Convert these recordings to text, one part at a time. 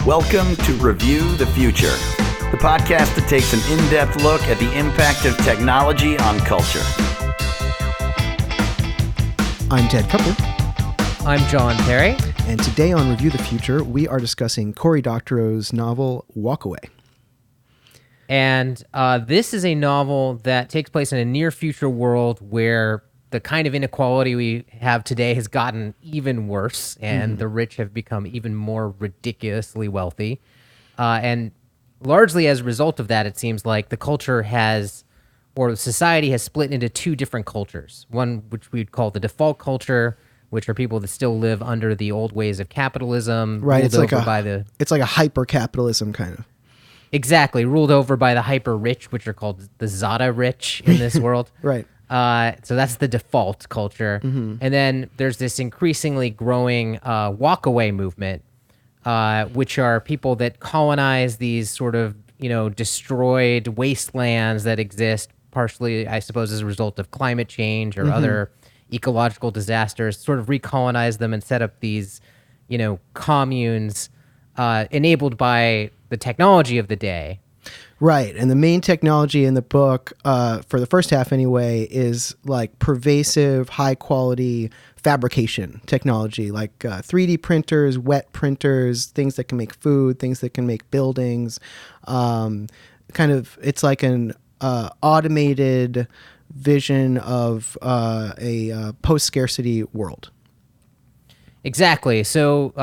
Welcome to Review the Future, the podcast that takes an in-depth look at the impact of technology on culture. I'm Ted Cutler. I'm John Perry. And today on Review the Future, we are discussing Cory Doctorow's novel, WALKAWay. And this is a novel that takes place in a near-future world where the kind of inequality we have today has gotten even worse, and the rich have become even more ridiculously wealthy. And largely as a result of that, it seems like the culture has, or the society has split into two different cultures. One which we'd call the default culture, which are people that still live under the old ways of capitalism. Right, it's like a hyper-capitalism kind of. Exactly, ruled over by the hyper-rich, which are called the Zada rich in this world. Right. So that's the default culture. And then there's this increasingly growing walkaway movement, which are people that colonize these sort of, destroyed wastelands that exist partially, I suppose, as a result of climate change or other ecological disasters, sort of recolonize them and set up these, communes enabled by the technology of the day. Right. And the main technology in the book, for the first half anyway, is like pervasive, high quality fabrication technology, like 3D printers, wet printers, things that can make food, things that can make buildings. It's like an automated vision of a post-scarcity world. Exactly. So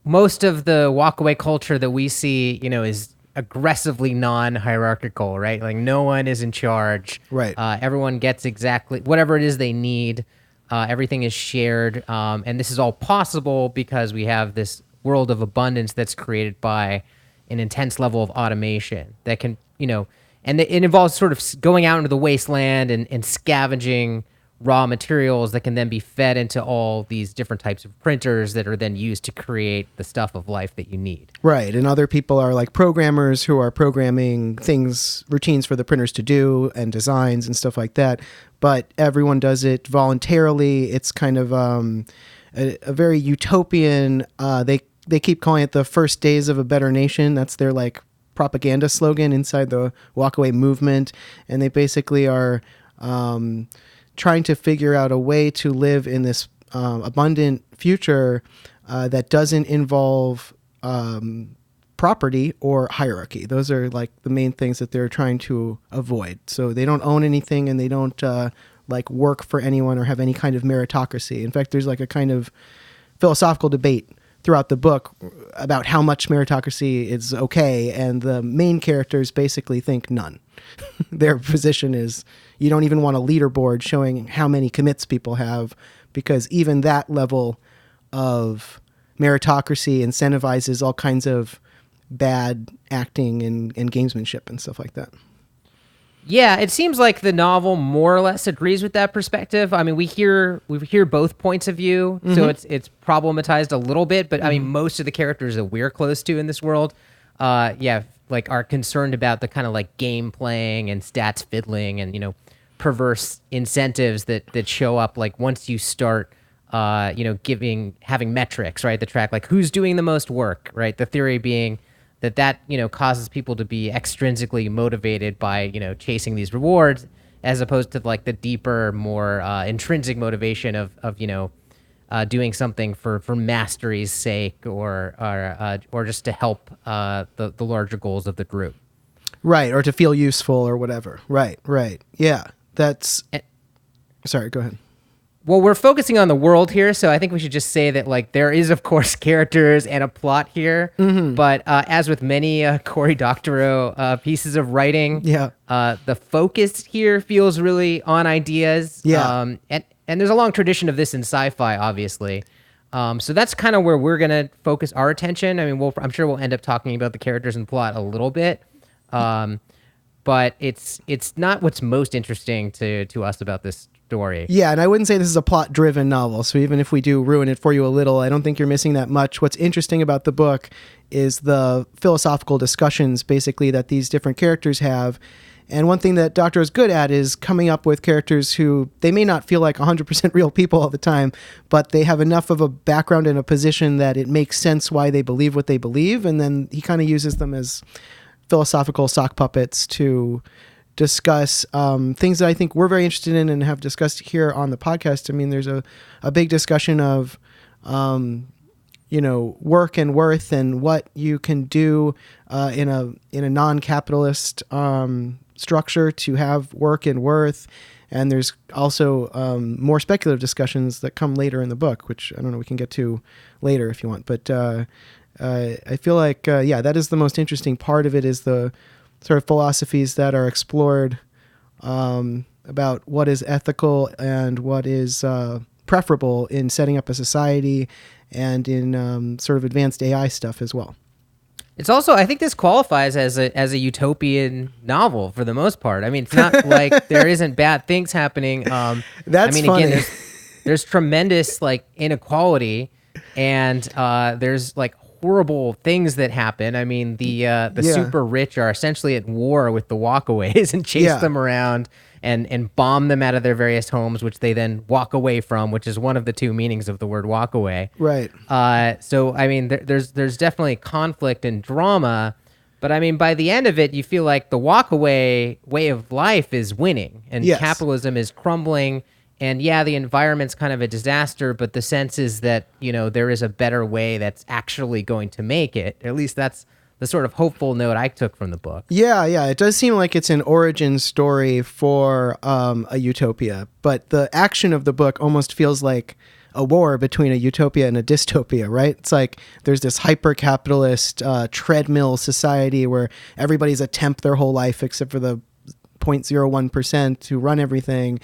most of the walkaway culture that we see, is aggressively non-hierarchical, right? Like no one is in charge. Right. Everyone gets exactly whatever it is they need. Everything is shared. And this is all possible because we have this world of abundance that's created by an intense level of automation that can, and it involves sort of going out into the wasteland and scavenging raw materials that can then be fed into all these different types of printers that are then used to create the stuff of life that you need. Right. And other people are like programmers who are programming things, routines for the printers to do and designs and stuff like that. But everyone does it voluntarily. It's kind of a very utopian, they keep calling it the first days of a better nation. That's their like propaganda slogan inside the walkaway movement. And they basically are trying to figure out a way to live in this abundant future that doesn't involve property or hierarchy. Those are like the main things that they're trying to avoid. So they don't own anything and they don't work for anyone or have any kind of meritocracy. In fact, there's like a kind of philosophical debate throughout the book about how much meritocracy is okay, and the main characters basically think none. Their position is you don't even want a leaderboard showing how many commits people have, because even that level of meritocracy incentivizes all kinds of bad acting and gamesmanship and stuff like that. Yeah, it seems like the novel more or less agrees with that perspective. I mean, we hear both points of view, so it's problematized a little bit. But I mean, most of the characters that we're close to in this world, are concerned about the kind of like game playing and stats fiddling and perverse incentives that show up like once you start, having metrics, right? The track like who's doing the most work, right? The theory being that causes people to be extrinsically motivated by, chasing these rewards, as opposed to like the deeper, more intrinsic motivation of doing something for mastery's sake or just to help the larger goals of the group. Right, or to feel useful or whatever. Right. Yeah, sorry, go ahead. Well, we're focusing on the world here, so I think we should just say that like there is, of course, characters and a plot here. But as with many Cory Doctorow pieces of writing, the focus here feels really on ideas. Yeah. And there's a long tradition of this in sci-fi, obviously. So that's kind of where we're going to focus our attention. I mean, I'm sure we'll end up talking about the characters and plot a little bit. But it's not what's most interesting to us about this story. Yeah, and I wouldn't say this is a plot-driven novel, so even if we do ruin it for you a little, I don't think you're missing that much. What's interesting about the book is the philosophical discussions, basically, that these different characters have, And one thing that Doctor is good at is coming up with characters who they may not feel like 100% real people all the time, but they have enough of a background and a position that it makes sense why they believe what they believe. And then he kind of uses them as philosophical sock puppets to discuss things that I think we're very interested in and have discussed here on the podcast. I mean, there's a big discussion of, work and worth and what you can do in a non-capitalist structure to have work and worth. And there's also more speculative discussions that come later in the book, which I don't know, we can get to later if you want. But I feel like, that is the most interesting part of it, is the sort of philosophies that are explored about what is ethical and what is preferable in setting up a society and in sort of advanced AI stuff as well. It's also, I think this qualifies as a utopian novel for the most part. I mean, it's not like there isn't bad things happening. That's funny. Again, there's tremendous like inequality, and there's like horrible things that happen. I mean, the super rich are essentially at war with the walkaways and chase them around and bomb them out of their various homes, which they then walk away from, which is one of the two meanings of the word walk away. Right. So, I mean, there's definitely conflict and drama, but I mean, by the end of it, you feel like the walk away way of life is winning and capitalism is crumbling. And the environment's kind of a disaster, but the sense is that, there is a better way that's actually going to make it. At least that's the sort of hopeful note I took from the book. Yeah. It does seem like it's an origin story for a utopia, but the action of the book almost feels like a war between a utopia and a dystopia, right? It's like there's this hyper-capitalist treadmill society where everybody's a temp their whole life except for the 0.01% who run everything.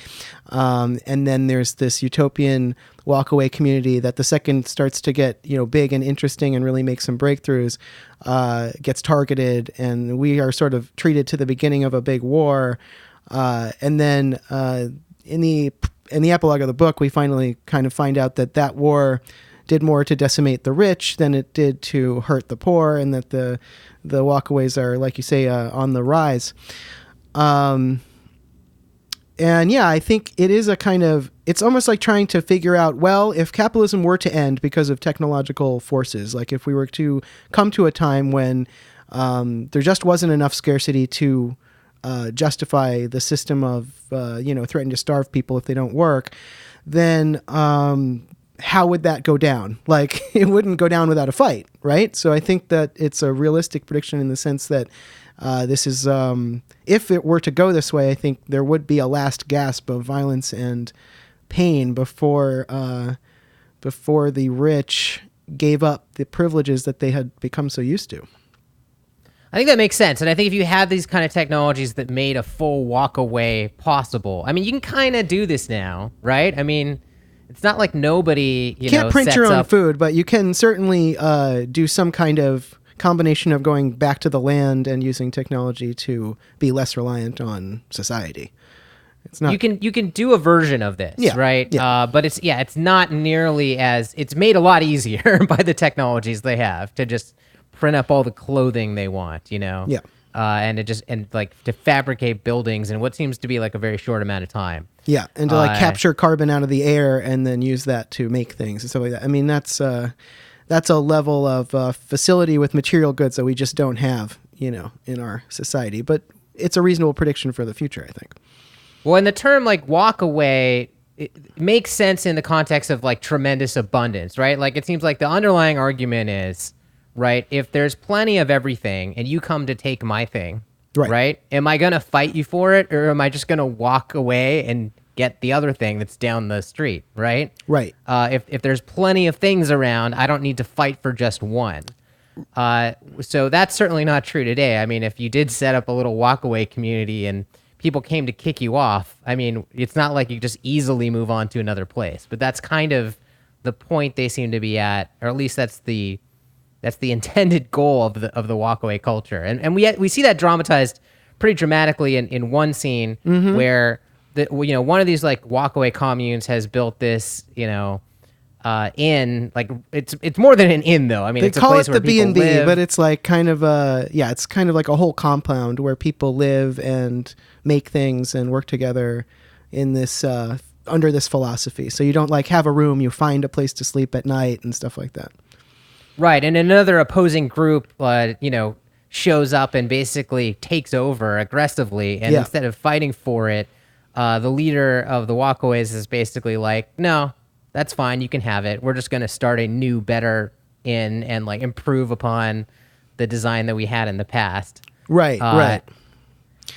And then there's this utopian walkaway community that the second starts to get, big and interesting and really make some breakthroughs, gets targeted. And we are sort of treated to the beginning of a big war. And then in the epilogue of the book, we finally kind of find out that war did more to decimate the rich than it did to hurt the poor, and that the walkaways are, like you say, on the rise. I think it is it's almost like trying to figure out, well, if capitalism were to end because of technological forces, like if we were to come to a time when there just wasn't enough scarcity to justify the system of, threatening to starve people if they don't work, then how would that go down? Like, it wouldn't go down without a fight, right? So I think that it's a realistic prediction in the sense that this is, if it were to go this way, I think there would be a last gasp of violence and pain before the rich gave up the privileges that they had become so used to. I think that makes sense. And I think if you had these kind of technologies that made a full walk away possible, I mean, you can kind of do this now, right? I mean, it's not like nobody, you can't print your own food, but you can certainly do some kind of combination of going back to the land and using technology to be less reliant on society. It's not. You can do a version of this, right? Yeah. But it's not nearly as, it's made a lot easier by the technologies they have to just print up all the clothing they want, Yeah. And to fabricate buildings in what seems to be like a very short amount of time. Yeah, and to capture carbon out of the air and then use that to make things and stuff like that. I mean, that's a level of facility with material goods that we just don't have, in our society. But it's a reasonable prediction for the future, I think. Well, and the term like walk away, it makes sense in the context of like tremendous abundance, right? Like it seems like the underlying argument is, right, if there's plenty of everything and you come to take my thing, right? Am I going to fight you for it, or am I just going to walk away and get the other thing that's down the street, right? Right. If there's plenty of things around, I don't need to fight for just one. So that's certainly not true today. I mean, if you did set up a little walkaway community and people came to kick you off, I mean, it's not like you just easily move on to another place. But that's kind of the point they seem to be at, or at least that's the intended goal of the walkaway culture. And we see that dramatized pretty dramatically in one scene where one of these like walkaway communes has built this inn. Like it's more than an inn though. I mean, They it's a call place it where the people B&B, live. but it's like kind of it's kind of like a whole compound where people live and make things and work together in this under this philosophy. So you don't like have a room, you find a place to sleep at night and stuff like that. Right, and another opposing group, shows up and basically takes over aggressively, and instead of fighting for it, the leader of the Walkaways is basically like, no, that's fine, you can have it. We're just going to start a new, better inn and like improve upon the design that we had in the past. Right, right.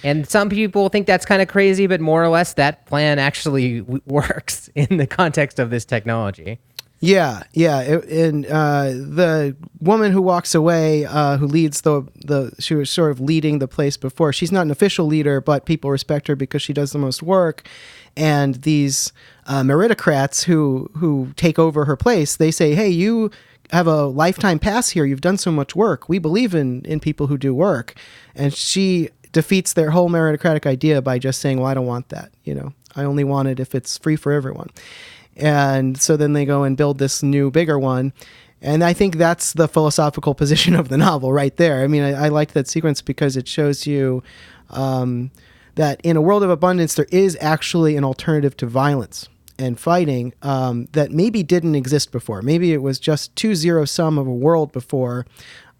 And some people think that's kind of crazy, but more or less that plan actually works in the context of this technology. Yeah. The woman who walks away, who leads she was sort of leading the place before. She's not an official leader, but people respect her because she does the most work. And these meritocrats who take over her place, they say, "Hey, you have a lifetime pass here. You've done so much work. We believe in people who do work." And she defeats their whole meritocratic idea by just saying, "Well, I don't want that. I only want it if it's free for everyone." And so then they go and build this new, bigger one. And I think that's the philosophical position of the novel right there. I mean, I liked that sequence because it shows you that in a world of abundance, there is actually an alternative to violence and fighting that maybe didn't exist before. Maybe it was just two zero sum of a world before.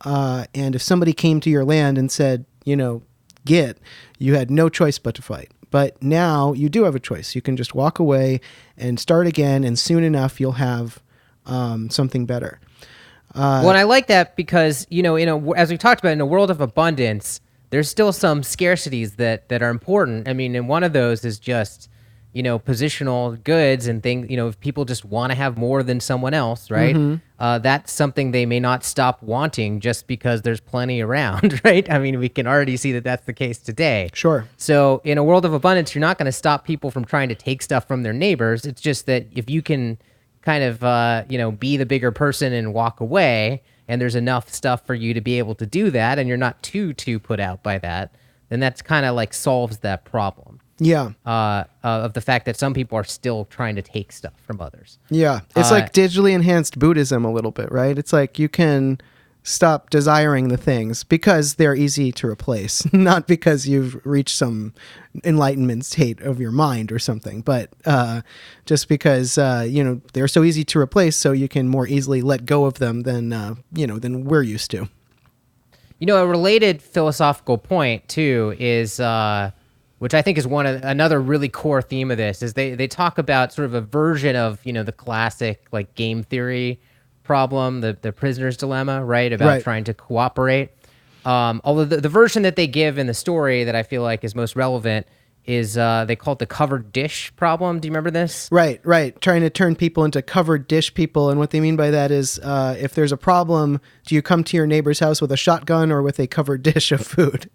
And if somebody came to your land and said, you had no choice but to fight. But now you do have a choice. You can just walk away and start again, and soon enough you'll have something better. Well, and I like that because, as we talked about, in a world of abundance, there's still some scarcities that are important. I mean, and one of those is just, positional goods and things, if people just want to have more than someone else, right? Mm-hmm. That's something they may not stop wanting just because there's plenty around, right? I mean, we can already see that that's the case today. Sure. So in a world of abundance, you're not going to stop people from trying to take stuff from their neighbors. It's just that if you can kind of, be the bigger person and walk away, and there's enough stuff for you to be able to do that, and you're not too put out by that, then that's kind of like solves that problem. Yeah. Of the fact that some people are still trying to take stuff from others. Yeah. It's like digitally enhanced Buddhism a little bit, right? It's like you can stop desiring the things because they're easy to replace, not because you've reached some enlightenment state of your mind or something, but just because, they're so easy to replace, so you can more easily let go of them than we're used to. A related philosophical point, too, is... which I think is another really core theme of this, is they talk about sort of a version of, the classic like game theory problem, the prisoner's dilemma, right? About trying to cooperate. Although the version that they give in the story that I feel like is most relevant is they call it the covered dish problem. Do you remember this? Right. Trying to turn people into covered dish people. And what they mean by that is if there's a problem, do you come to your neighbor's house with a shotgun or with a covered dish of food?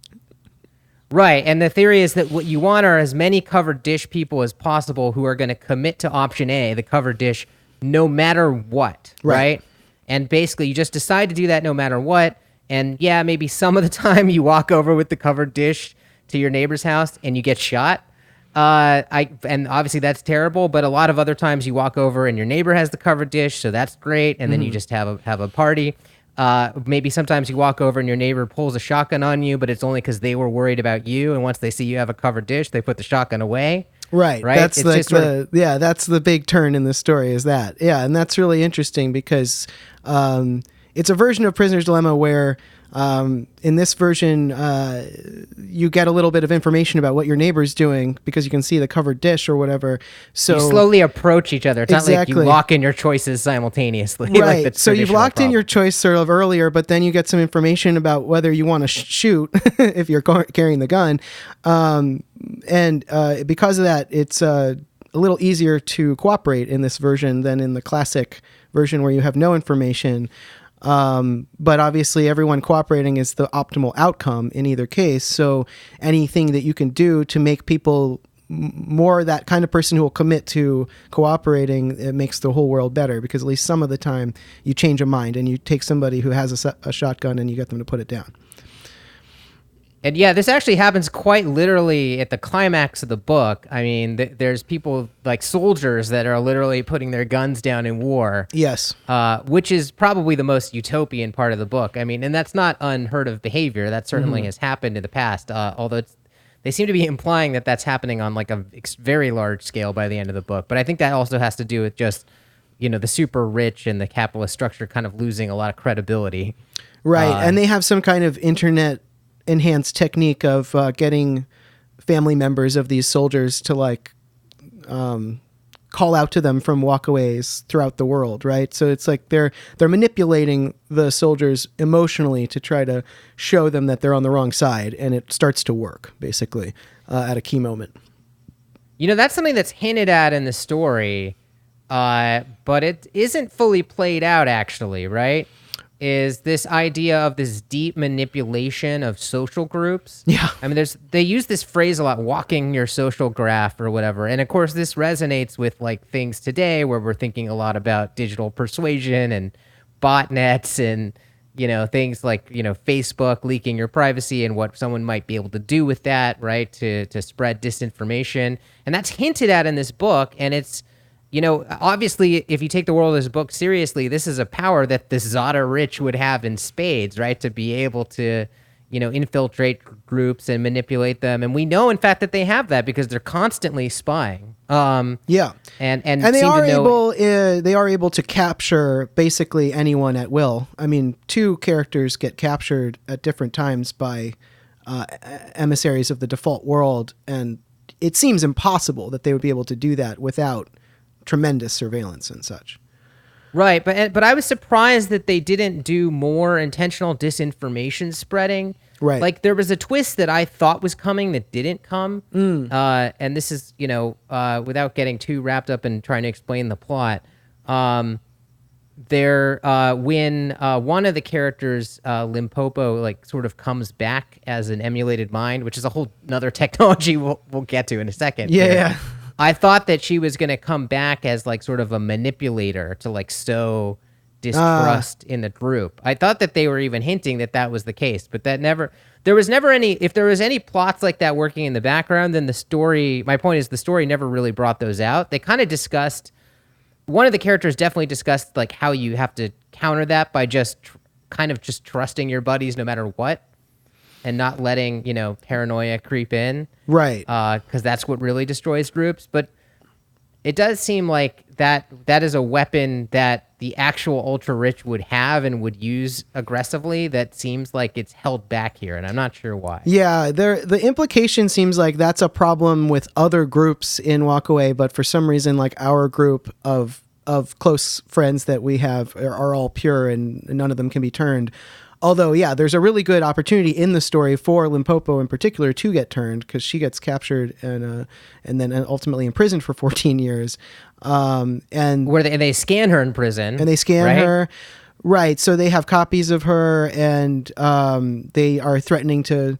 Right, and the theory is that what you want are as many covered dish people as possible who are going to commit to option A, the covered dish, no matter what, right? And basically, you just decide to do that no matter what, and yeah, maybe some of the time you walk over with the covered dish to your neighbor's house and you get shot. And obviously that's terrible, but a lot of other times you walk over and your neighbor has the covered dish, so that's great, and then you just have a party. Maybe sometimes you walk over and your neighbor pulls a shotgun on you, but it's only because they were worried about you. And once they see you have a covered dish, they put the shotgun away. Right. That's that's the big turn in the story is that. Yeah. And that's really interesting because, it's a version of Prisoner's Dilemma where, in this version, you get a little bit of information about what your neighbor's doing because you can see the covered dish or whatever. So you slowly approach each other. It's not like you lock in your choices simultaneously. Right. Like so you've locked in your choice sort of earlier, but then you get some information about whether you want to shoot if you're carrying the gun. And because of that, it's a little easier to cooperate in this version than in the classic version where you have no information. But obviously everyone cooperating is the optimal outcome in either case. So anything that you can do to make people more that kind of person who will commit to cooperating, it makes the whole world better because at least some of the time you change a mind and you take somebody who has a shotgun and you get them to put it down. And yeah, this actually happens quite literally at the climax of the book. I mean, there's people like soldiers that are literally putting their guns down in war. Yes. Which is probably the most utopian part of the book. I mean, and that's not unheard of behavior. That certainly has happened in the past, although they seem to be implying that that's happening on like a very large scale by the end of the book. But I think that also has to do with just, the super rich and the capitalist structure kind of losing a lot of credibility. Right. And they have some kind of internet enhanced technique of getting family members of these soldiers to like call out to them from walkaways throughout the world, right? So it's like they're manipulating the soldiers emotionally to try to show them that they're on the wrong side, and it starts to work basically at a key moment. That's something that's hinted at in the story, but it isn't fully played out actually, right? Is this idea of this deep manipulation of social groups. Yeah. I mean, they use this phrase a lot, walking your social graph or whatever. And of course, this resonates with like things today where we're thinking a lot about digital persuasion and botnets and, things like, Facebook leaking your privacy and what someone might be able to do with that, right? To spread disinformation. And that's hinted at in this book. And it's, obviously, if you take the world as a book seriously, this is a power that the Zada rich would have in spades, right? To be able to, infiltrate groups and manipulate them. And we know, in fact, that they have that because they're constantly spying. Yeah. And they are able to capture basically anyone at will. I mean, two characters get captured at different times by emissaries of the default world, and it seems impossible that they would be able to do that without tremendous surveillance and such. Right, but I was surprised that they didn't do more intentional disinformation spreading. Right. Like there was a twist that I thought was coming that didn't come. And this is, without getting too wrapped up in trying to explain the plot, when one of the characters, Limpopo, like sort of comes back as an emulated mind, which is a whole another technology we'll get to in a second. Yeah. I thought that she was going to come back as like sort of a manipulator to like sow distrust in the group. I thought that they were even hinting that was the case, but there was never any, if there was any plots like that working in the background, then my point is the story never really brought those out. They kind of discussed, one of the characters definitely discussed like how you have to counter that by just kind of just trusting your buddies no matter what. And not letting, paranoia creep in. Right. Because that's what really destroys groups. But it does seem like that is a weapon that the actual ultra-rich would have and would use aggressively that seems like it's held back here, and I'm not sure why. Yeah, the implication seems like that's a problem with other groups in WALKAWAY, but for some reason, like our group of close friends that we have are all pure and none of them can be turned. Although, yeah, there's a really good opportunity in the story for Limpopo in particular to get turned because she gets captured and then ultimately imprisoned for 14 years. And they scan her in prison. And they scan her. Right. So they have copies of her and they are threatening to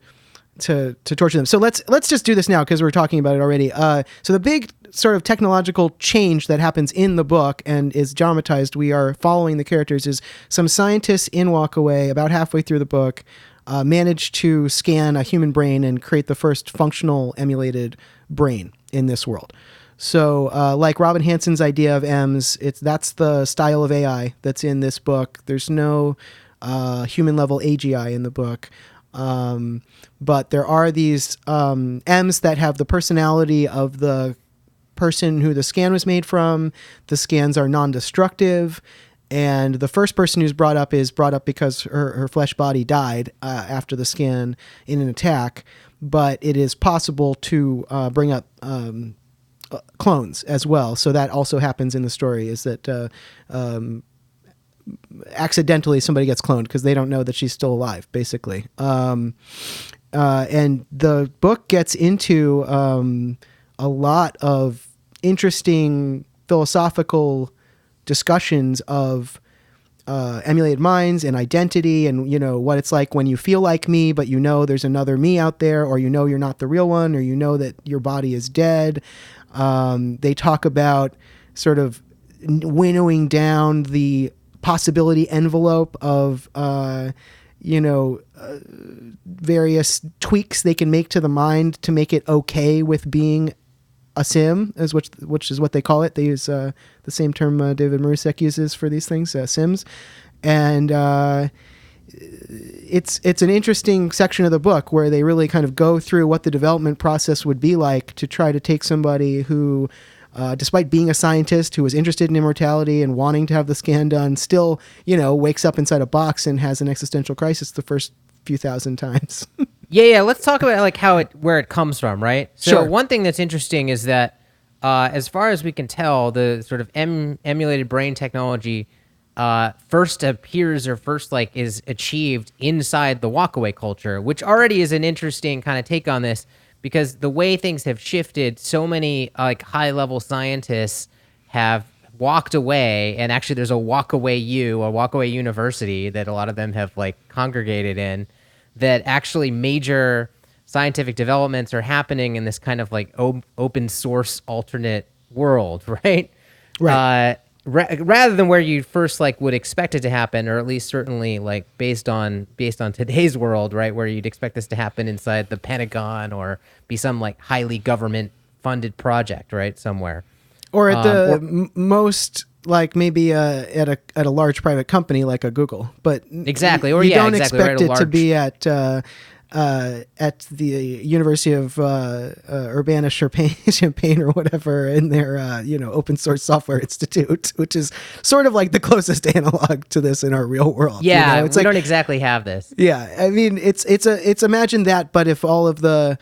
torture them. So let's just do this now because we're talking about it already. So the big sort of technological change that happens in the book and is dramatized, we are following the characters, is some scientists in WALKAWAY about halfway through the book managed to scan a human brain and create the first functional emulated brain in this world. So like Robin Hanson's idea of EMS, that's the style of AI that's in this book. There's no human level AGI in the book. But there are these M's that have the personality of the person who the scan was made from. The scans are non-destructive, and the first person who's brought up because her flesh body died after the scan in an attack, but it is possible to bring up clones as well. So that also happens in the story, is that accidentally somebody gets cloned because they don't know that she's still alive, basically. And the book gets into a lot of interesting philosophical discussions of emulated minds and identity and, what it's like when you feel like me, but there's another me out there, or you're not the real one, or that your body is dead. They talk about sort of winnowing down the possibility envelope of various tweaks they can make to the mind to make it okay with being a sim, which is what they call it. They use the same term David Marusek uses for these things, sims. And it's an interesting section of the book where they really kind of go through what the development process would be like to try to take somebody who, despite being a scientist who was interested in immortality and wanting to have the scan done, still, wakes up inside a box and has an existential crisis the first few thousand times. Yeah. Let's talk about like where it comes from, right? So Sure. One thing that's interesting is that, as far as we can tell, the sort of emulated brain technology first appears or first is achieved inside the WALKAWAY culture, which already is an interesting kind of take on this, because the way things have shifted, so many high-level scientists have walked away, and actually there's a WALKAWay University that a lot of them have congregated in, that actually major scientific developments are happening in this kind of open source alternate world, right? Right. Rather than where you first would expect it to happen, or at least certainly based on today's world, right, where you'd expect this to happen inside the Pentagon or be some highly government funded project, right, somewhere, or at the most maybe at a large private company like a Google, but exactly, or you don't exactly, expect right, it to be at the University of Urbana-Champaign or whatever in their open source software institute, which is sort of the closest analog to this in our real world. Yeah, it's we don't exactly have this. Yeah, I mean it's imagine that, but if all of the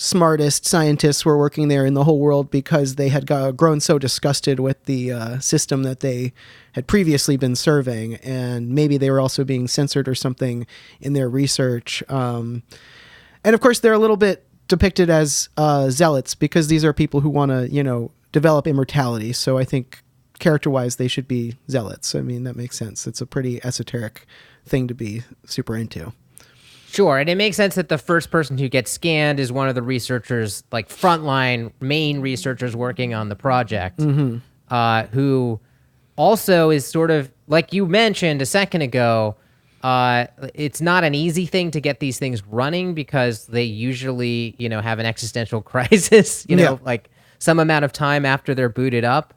smartest scientists were working there in the whole world because they had grown so disgusted with the system that they had previously been serving, and maybe they were also being censored or something in their research. And of course, they're a little bit depicted as zealots because these are people who want to, develop immortality. So I think character-wise, they should be zealots. I mean, that makes sense. It's a pretty esoteric thing to be super into. Sure, and it makes sense that the first person who gets scanned is one of the researchers, frontline main researchers working on the project, who also is sort of, like you mentioned a second ago, it's not an easy thing to get these things running because they usually, have an existential crisis, some amount of time after they're booted up.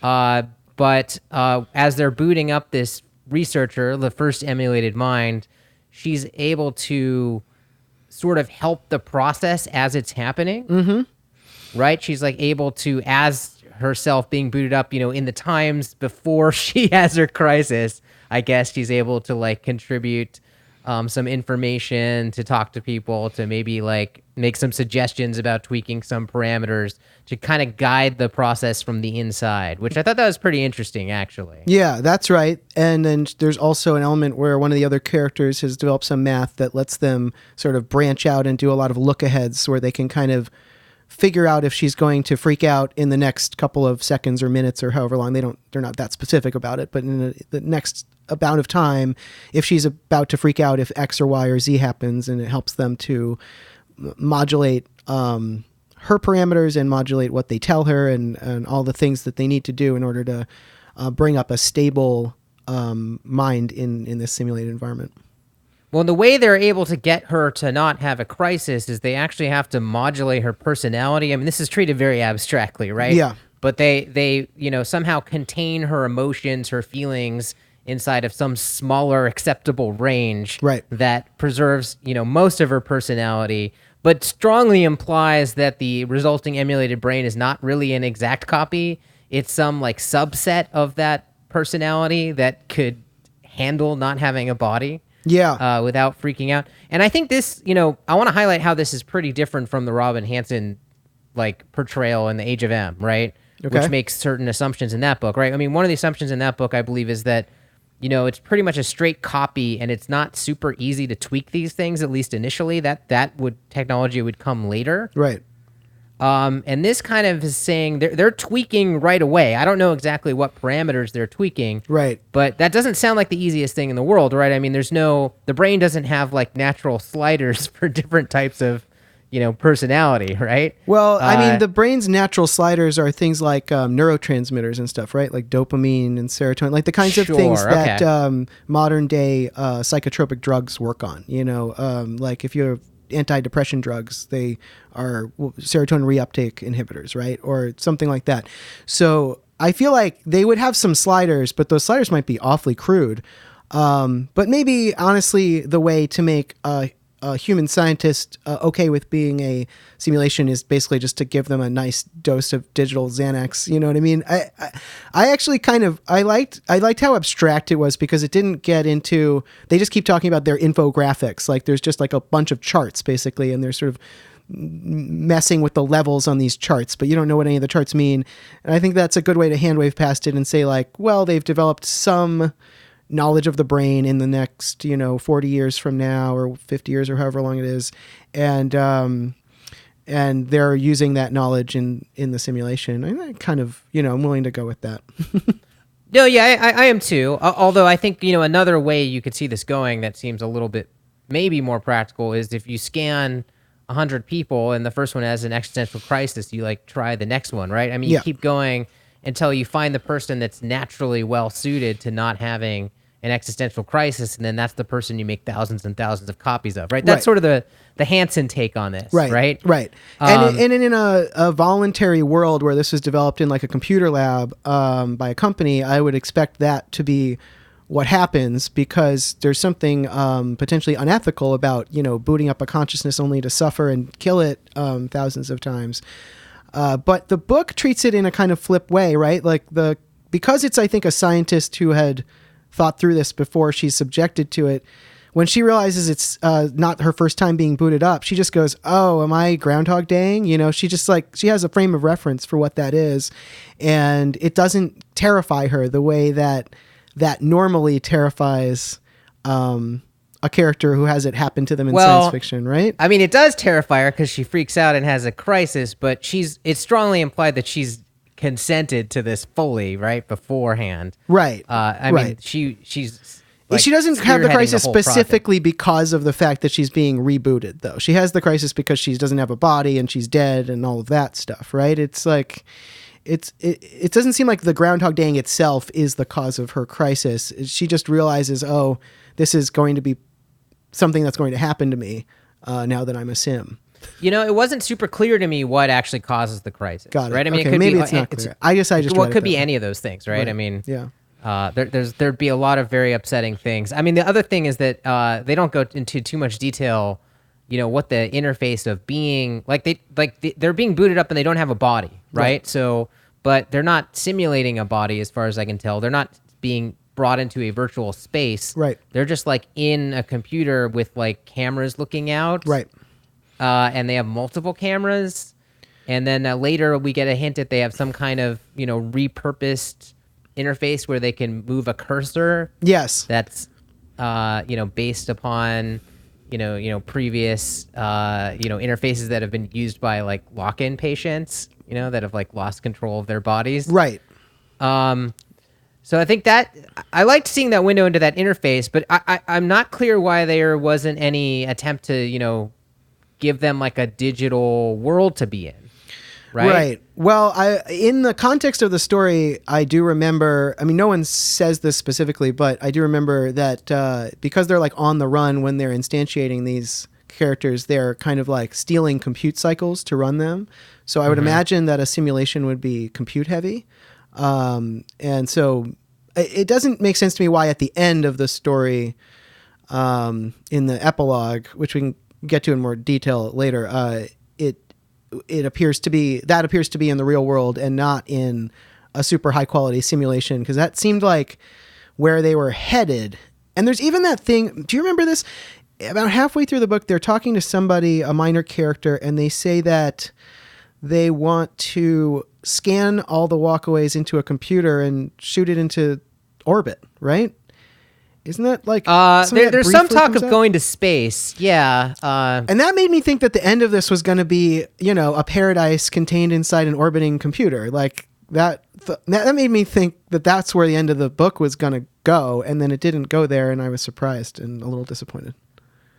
But as they're booting up this researcher, the first emulated mind, she's able to sort of help the process as it's happening, right? She's able to, as herself being booted up, in the times before she has her crisis, I guess she's able to contribute some information, to talk to people, to maybe make some suggestions about tweaking some parameters to kind of guide the process from the inside, which I thought that was pretty interesting, actually. Yeah, that's right. And then there's also an element where one of the other characters has developed some math that lets them sort of branch out and do a lot of look-aheads where they can kind of figure out if she's going to freak out in the next couple of seconds or minutes or however long. They're not that specific about it, but in the next amount of time, if she's about to freak out, if X or Y or Z happens, and it helps them to modulate her parameters and modulate what they tell her and all the things that they need to do in order to bring up a stable mind in this simulated environment. Well, the way they're able to get her to not have a crisis is they actually have to modulate her personality. I mean, this is treated very abstractly, right? Yeah. But they somehow contain her emotions, her feelings inside of some smaller acceptable range, right, that preserves, most of her personality, but strongly implies that the resulting emulated brain is not really an exact copy. It's some subset of that personality that could handle not having a body. Yeah. Without freaking out. And I think this, I want to highlight how this is pretty different from the Robin Hanson portrayal in The Age of M, right? Okay. Which makes certain assumptions in that book, right? I mean, one of the assumptions in that book, I believe, is that, it's pretty much a straight copy, and it's not super easy to tweak these things, at least initially. Technology would come later. Right. And this kind of is saying they're tweaking right away. I don't know exactly what parameters they're tweaking. Right. But that doesn't sound like the easiest thing in the world, right? I mean, the brain doesn't have natural sliders for different types of, personality, right? Well, I mean, the brain's natural sliders are things like neurotransmitters and stuff, right? Like dopamine and serotonin, like the kinds of things that modern day psychotropic drugs work on. Like if you have antidepressant drugs, they are serotonin reuptake inhibitors, right? Or something like that. So I feel like they would have some sliders, but those sliders might be awfully crude. But maybe, honestly, the way to make a human scientist okay with being a simulation is basically just to give them a nice dose of digital Xanax. You know what I mean? I actually I liked how abstract it was, because it didn't get into, they just keep talking about their infographics. Like there's just like a bunch of charts basically, and they're sort of messing with the levels on these charts, but you don't know what any of the charts mean. And I think that's a good way to hand wave past it and say like, well, they've developed some knowledge of the brain in the next 40 years from now, or 50 years, or however long it is, and they're using that knowledge in the simulation. I kind of I'm willing to go with that. No, yeah, I am too. Although I think another way you could see this going that seems a little bit maybe more practical is if you scan 100 people and the first one has an existential crisis, you like try the next one, right? I mean, you keep going until you find the person that's naturally well suited to not having an existential crisis, and then that's the person you make thousands and thousands of copies of, right? That's sort of the Hansen take on this, right? Right. And in a voluntary world where this was developed in like a computer lab by a company, I would expect that to be what happens, because there's something potentially unethical about booting up a consciousness only to suffer and kill it thousands of times. But the book treats it in a kind of flip way, right? Like because it's, I think, a scientist who had thought through this before she's subjected to it. When she realizes it's not her first time being booted up, she just goes, "Oh, am I Groundhog Daying?" She just she has a frame of reference for what that is, and it doesn't terrify her the way that normally terrifies a character who has it happen to them in science fiction, right? I mean, it does terrify her because she freaks out and has a crisis, but it's strongly implied that she's consented to this fully, right, beforehand. Right. I mean, she's like, she doesn't have the crisis whole specifically because of the fact that she's being rebooted, though. She has the crisis because she doesn't have a body and she's dead and all of that stuff, right? It's like it doesn't seem like the Groundhog Daying itself is the cause of her crisis. She just realizes, oh, this is going to be something that's going to happen to me now that I'm a sim. It wasn't super clear to me what actually causes the crisis. Got it. Right? I mean, okay, it could maybe be, it's not clear. I guess I just well, it could be any of those things, right? I mean, there'd be a lot of very upsetting things. I mean, the other thing is that they don't go into too much detail. What the interface of being they're being booted up and they don't have a body, right? So, but they're not simulating a body as far as I can tell. They're not being brought into a virtual space. Right. They're just like in a computer with like cameras looking out. Right. And they have multiple cameras, and then later we get a hint that they have some kind of repurposed interface where they can move a cursor. Yes, that's based upon previous interfaces that have been used by like lock-in patients, that have like lost control of their bodies. Right. So I think that I liked seeing that window into that interface, but I'm not clear why there wasn't any attempt to give them like a digital world to be in. Right. Well, in the context of the story, I do remember, I mean, no one says this specifically, but I do remember that because they're like on the run when they're instantiating these characters, they're kind of like stealing compute cycles to run them. So I would imagine that a simulation would be compute heavy. And so it doesn't make sense to me why at the end of the story, in the epilogue, which we can get to in more detail later, it appears to be in the real world and not in a super high quality simulation, because that seemed like where they were headed. And there's even that thing, do you remember this? About halfway through the book, they're talking to somebody, a minor character, and they say that they want to scan all the walkaways into a computer and shoot it into orbit, right? Isn't that like there's some talk of going to space? Yeah. And that made me think that the end of this was going to be, a paradise contained inside an orbiting computer. Like that made me think that that's where the end of the book was going to go. And then it didn't go there. And I was surprised and a little disappointed.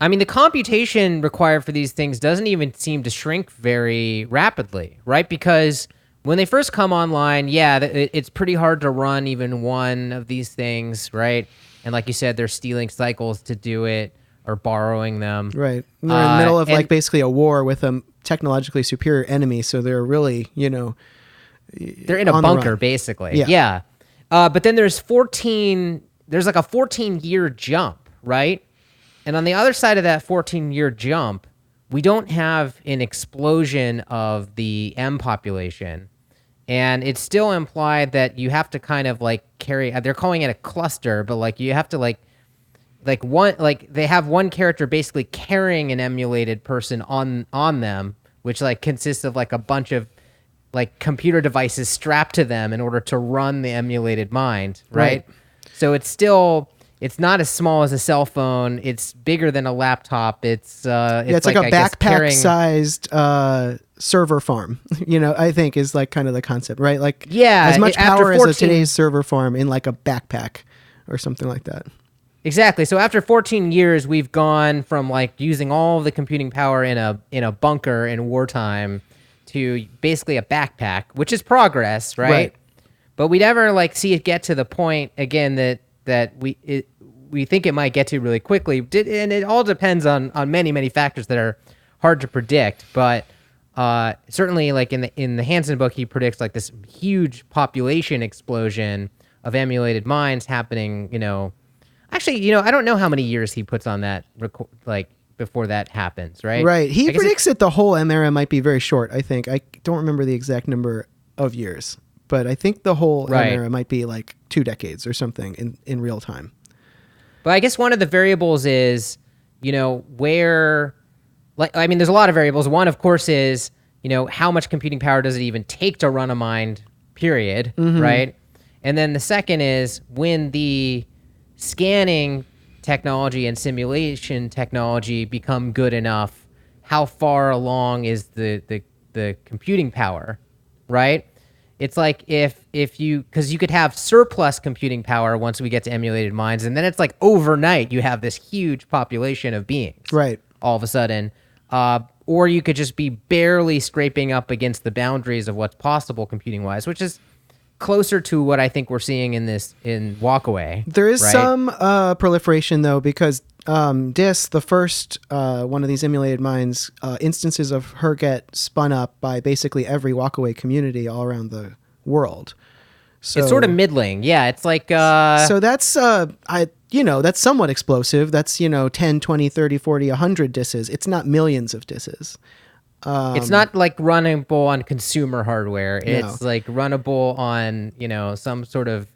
I mean, the computation required for these things doesn't even seem to shrink very rapidly, right? Because when they first come online, it's pretty hard to run even one of these things, right? And like you said, they're stealing cycles to do it or borrowing them. Right. And they're in the middle of like basically a war with a technologically superior enemy, so they're really, they're in a bunker, basically. Yeah. But then there's like a 14-year jump, right? And on the other side of that 14-year jump, we don't have an explosion of the M population. And it's still implied that you have to kind of like they're calling it a cluster, but like you have to they have one character basically carrying an emulated person on them, which like consists of like a bunch of like computer devices strapped to them in order to run the emulated mind, right? So it's not as small as a cell phone. It's bigger than a laptop. It's like a backpack-sized server farm. I think is like kind of the concept, right? Like as much power as today's server farm in like a backpack or something like that. Exactly. So after 14 years, we've gone from like using all of the computing power in a bunker in wartime to basically a backpack, which is progress, right? But we never like see it get to the point again that we think it might get to really quickly, and it all depends on many factors that are hard to predict. But certainly, like in the Hansen book, he predicts like this huge population explosion of emulated minds happening. Actually, I don't know how many years he puts on that before that happens, right? Right. He predicts that the whole M era might be very short. I think I don't remember the exact number of years, but I think the whole M era might be like 2 decades or something in real time. But I guess one of the variables is, where, there's a lot of variables. One, of course, is, how much computing power does it even take to run a mind, period, right? And then the second is when the scanning technology and simulation technology become good enough, how far along is the computing power, right? It's like because you could have surplus computing power once we get to emulated minds, and then it's like overnight you have this huge population of beings, right? All of a sudden, or you could just be barely scraping up against the boundaries of what's possible computing wise, which is closer to what I think we're seeing in WALKAWay. There is some proliferation though, because Dis, the first one of these emulated minds, instances of her get spun up by basically every WALKAWay community all around the world. So it's sort of middling. Yeah, it's like so that's that's somewhat explosive. That's 10, 20, 30, 40, 100 disses. It's not millions of disses. It's not like runnable on consumer hardware. It's like runnable on, some sort of,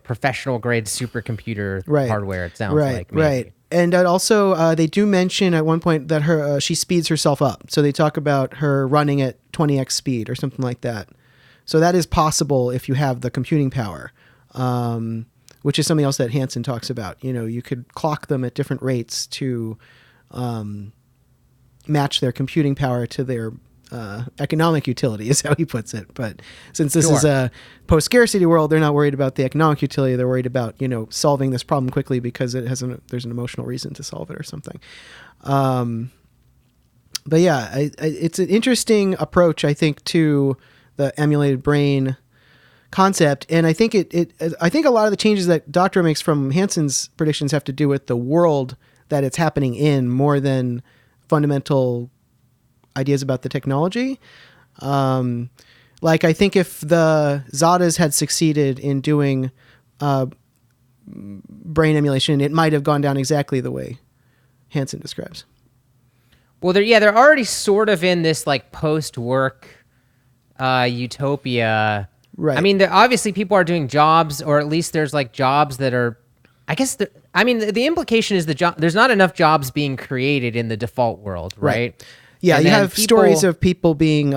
professional grade supercomputer hardware, it sounds like. Maybe. Right. And also, they do mention at one point that she speeds herself up. So they talk about her running at 20x speed or something like that. So that is possible if you have the computing power, which is something else that Hansen talks about. You could clock them at different rates to match their computing power to their economic utility, is how he puts it. But since this is a post-scarcity world, they're not worried about the economic utility. They're worried about solving this problem quickly because there's an emotional reason to solve it or something. But yeah, it's an interesting approach, I think, to the emulated brain concept, and I think I think a lot of the changes that Doctorow makes from Hansen's predictions have to do with the world that it's happening in more than fundamental ideas about the technology. Like I think if the Zadas had succeeded in doing brain emulation, it might have gone down exactly the way Hansen describes. Well, they're already sort of in this like post-work utopia. Right. I mean, obviously people are doing jobs, or at least there's like jobs that are, I guess, the implication is there's not enough jobs being created in the default world, right? Yeah, you have stories of people being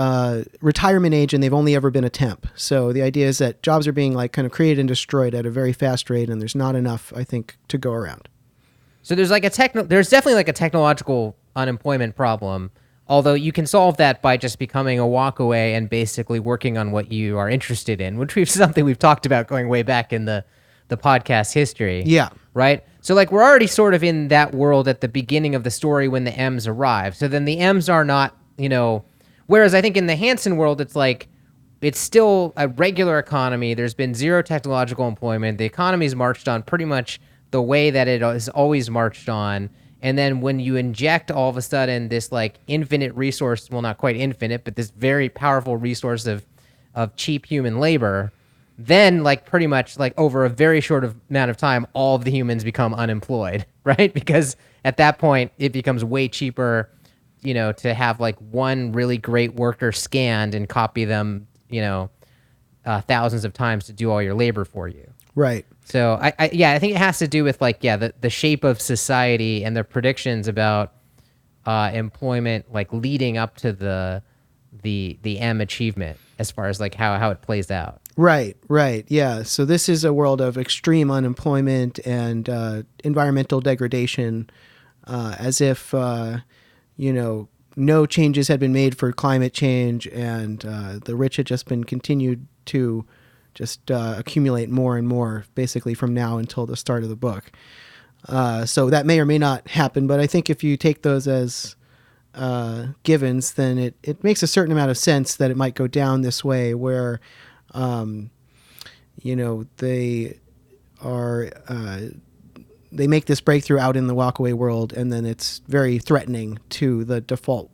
retirement age and they've only ever been a temp. So the idea is that jobs are being like kind of created and destroyed at a very fast rate, and there's not enough, I think, to go around. So there's definitely like a technological unemployment problem, although you can solve that by just becoming a WALKAWay and basically working on what you are interested in, which is something we've talked about going way back in the the podcast history. Yeah. Right? So like we're already sort of in that world at the beginning of the story when the M's arrive. So then the M's are not, whereas I think in the Hansen world, it's like, it's still a regular economy. There's been zero technological employment. The economy's marched on pretty much the way that it has always marched on. And then when you inject all of a sudden this like infinite resource, well, not quite infinite, but this very powerful resource of cheap human labor, then like pretty much like over a very short amount of time, all of the humans become unemployed, right? Because at that point it becomes way cheaper, to have like one really great worker scanned and copy them, thousands of times to do all your labor for you. Right. So I think it has to do with like, the shape of society and the predictions about employment, like leading up to the M achievement as far as like how it plays out. Right. Yeah. So this is a world of extreme unemployment and environmental degradation, as if, no changes had been made for climate change, and the rich had just been continued to just accumulate more and more, basically from now until the start of the book. So that may or may not happen, but I think if you take those as givens, then it makes a certain amount of sense that it might go down this way, where they make this breakthrough out in the WALKAWay world, and then it's very threatening to the default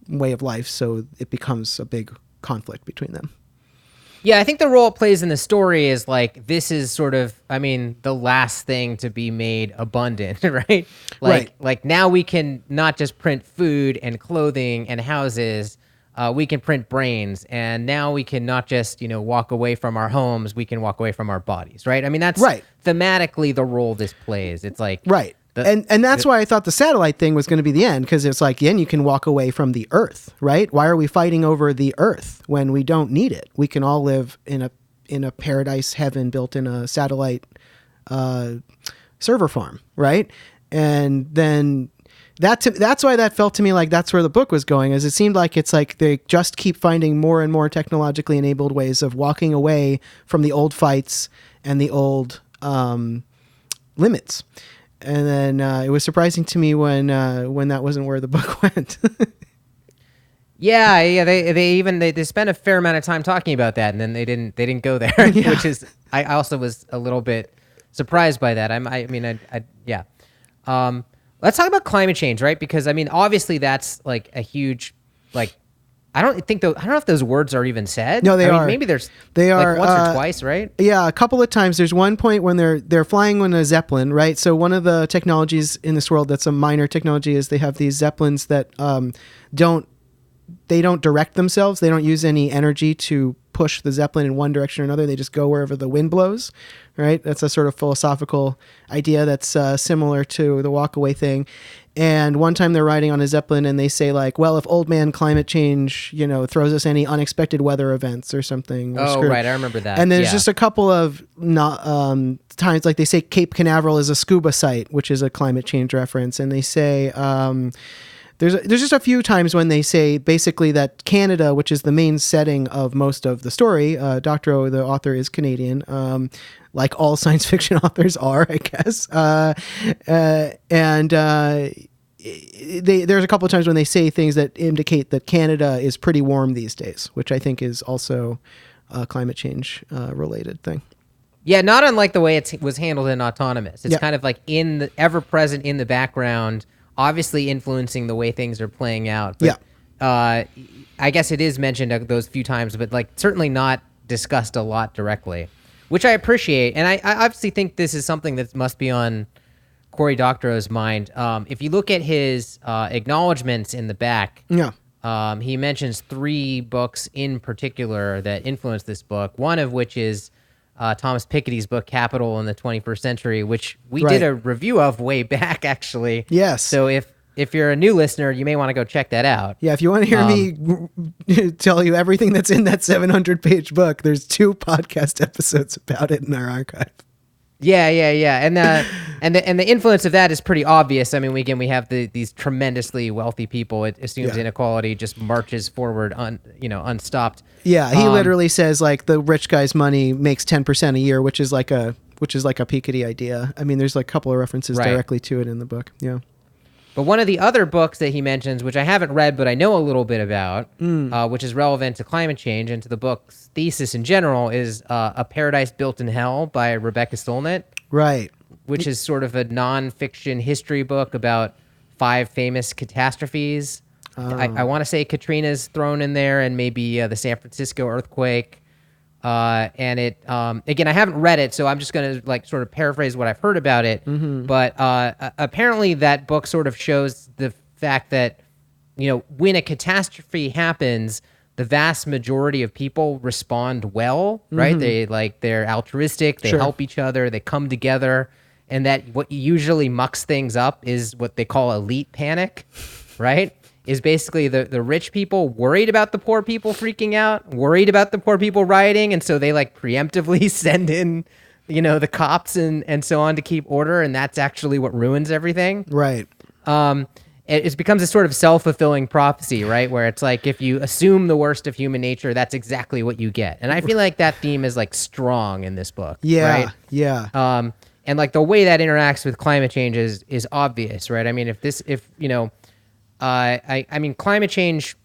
way of life, so it becomes a big conflict between them. Yeah, I think the role it plays in the story is like, this is sort of, the last thing to be made abundant, right? Like now we can not just print food and clothing and houses, we can print brains, and now we can not just, walk away from our homes, we can walk away from our bodies, right? That's right. Thematically the role this plays. It's like... Right. And that's why I thought the satellite thing was going to be the end, because it's like, then you can walk away from the Earth, right? Why are we fighting over the Earth when we don't need it? We can all live in a paradise heaven built in a satellite server farm, right? And then that's why that felt to me like that's where the book was going, as it seemed like it's like they just keep finding more and more technologically enabled ways of walking away from the old fights and the old limits. And then it was surprising to me when that wasn't where the book went. Yeah. They spent a fair amount of time talking about that, and then they didn't go there, Yeah. which is, I also was a little bit surprised by that. Yeah. Let's talk about climate change, right? Because obviously that's like a huge, like, I don't know if those words are even said. No, they are. Maybe they are like once or twice, right? Yeah, a couple of times. There's one point when they're flying on a Zeppelin, right? So one of the technologies in this world that's a minor technology is they have these Zeppelins that don't direct themselves. They don't use any energy to push the Zeppelin in one direction or another. They just go wherever the wind blows, right? That's a sort of philosophical idea that's similar to the WALKAWay thing. And one time they're riding on a Zeppelin and they say like, well, if old man climate change, throws us any unexpected weather events or something. Oh, right. I remember that. And there's just a couple of times, like they say Cape Canaveral is a scuba site, which is a climate change reference. And they say, there's just a few times when they say basically that Canada, which is the main setting of most of the story, Doctorow, the author, is Canadian, like all science fiction authors are, I guess. There's a couple of times when they say things that indicate that Canada is pretty warm these days, which I think is also a climate change related thing. Yeah, not unlike the way it was handled in Autonomous. It's kind of like ever present in the background, obviously influencing the way things are playing out. But, I guess it is mentioned those few times, but like certainly not discussed a lot directly, which I appreciate. And I obviously think this is something that must be on Cory Doctorow's mind. If you look at his acknowledgments in the back, he mentions 3 books in particular that influenced this book, one of which is Thomas Piketty's book, Capital in the 21st Century, which we did a review of way back, actually. Yes. So if you're a new listener, you may want to go check that out. Yeah, if you want to hear me tell you everything that's in that 700-page book, there's 2 podcast episodes about it in our archive. Yeah. And And the influence of that is pretty obvious. I mean, we have these tremendously wealthy people. It assumes inequality just marches forward unstopped. Yeah, he literally says like the rich guy's money makes 10% a year, which is like a Piketty idea. I mean, there's like a couple of references directly to it in the book. Yeah. But one of the other books that he mentions, which I haven't read, but I know a little bit about, which is relevant to climate change and to the book's thesis in general, is A Paradise Built in Hell by Rebecca Solnit. Right. Which is sort of a nonfiction history book about 5 famous catastrophes. I want to say Katrina's thrown in there, and maybe the San Francisco earthquake. And it, again, I haven't read it, so I'm just going to like sort of paraphrase what I've heard about it. Mm-hmm. But apparently that book sort of shows the fact that, when a catastrophe happens, the vast majority of people respond well, right? They're altruistic, they help each other, they come together. And that what usually mucks things up is what they call elite panic, right? Is basically the rich people worried about the poor people freaking out, worried about the poor people rioting, and so they like preemptively send in, the cops and so on to keep order, and that's actually what ruins everything. Right. It becomes a sort of self-fulfilling prophecy, right? Where it's like if you assume the worst of human nature, that's exactly what you get. And I feel like that theme is like strong in this book. Yeah. Right? Yeah. And like the way that interacts with climate change is obvious, right? I mean, I mean, climate change,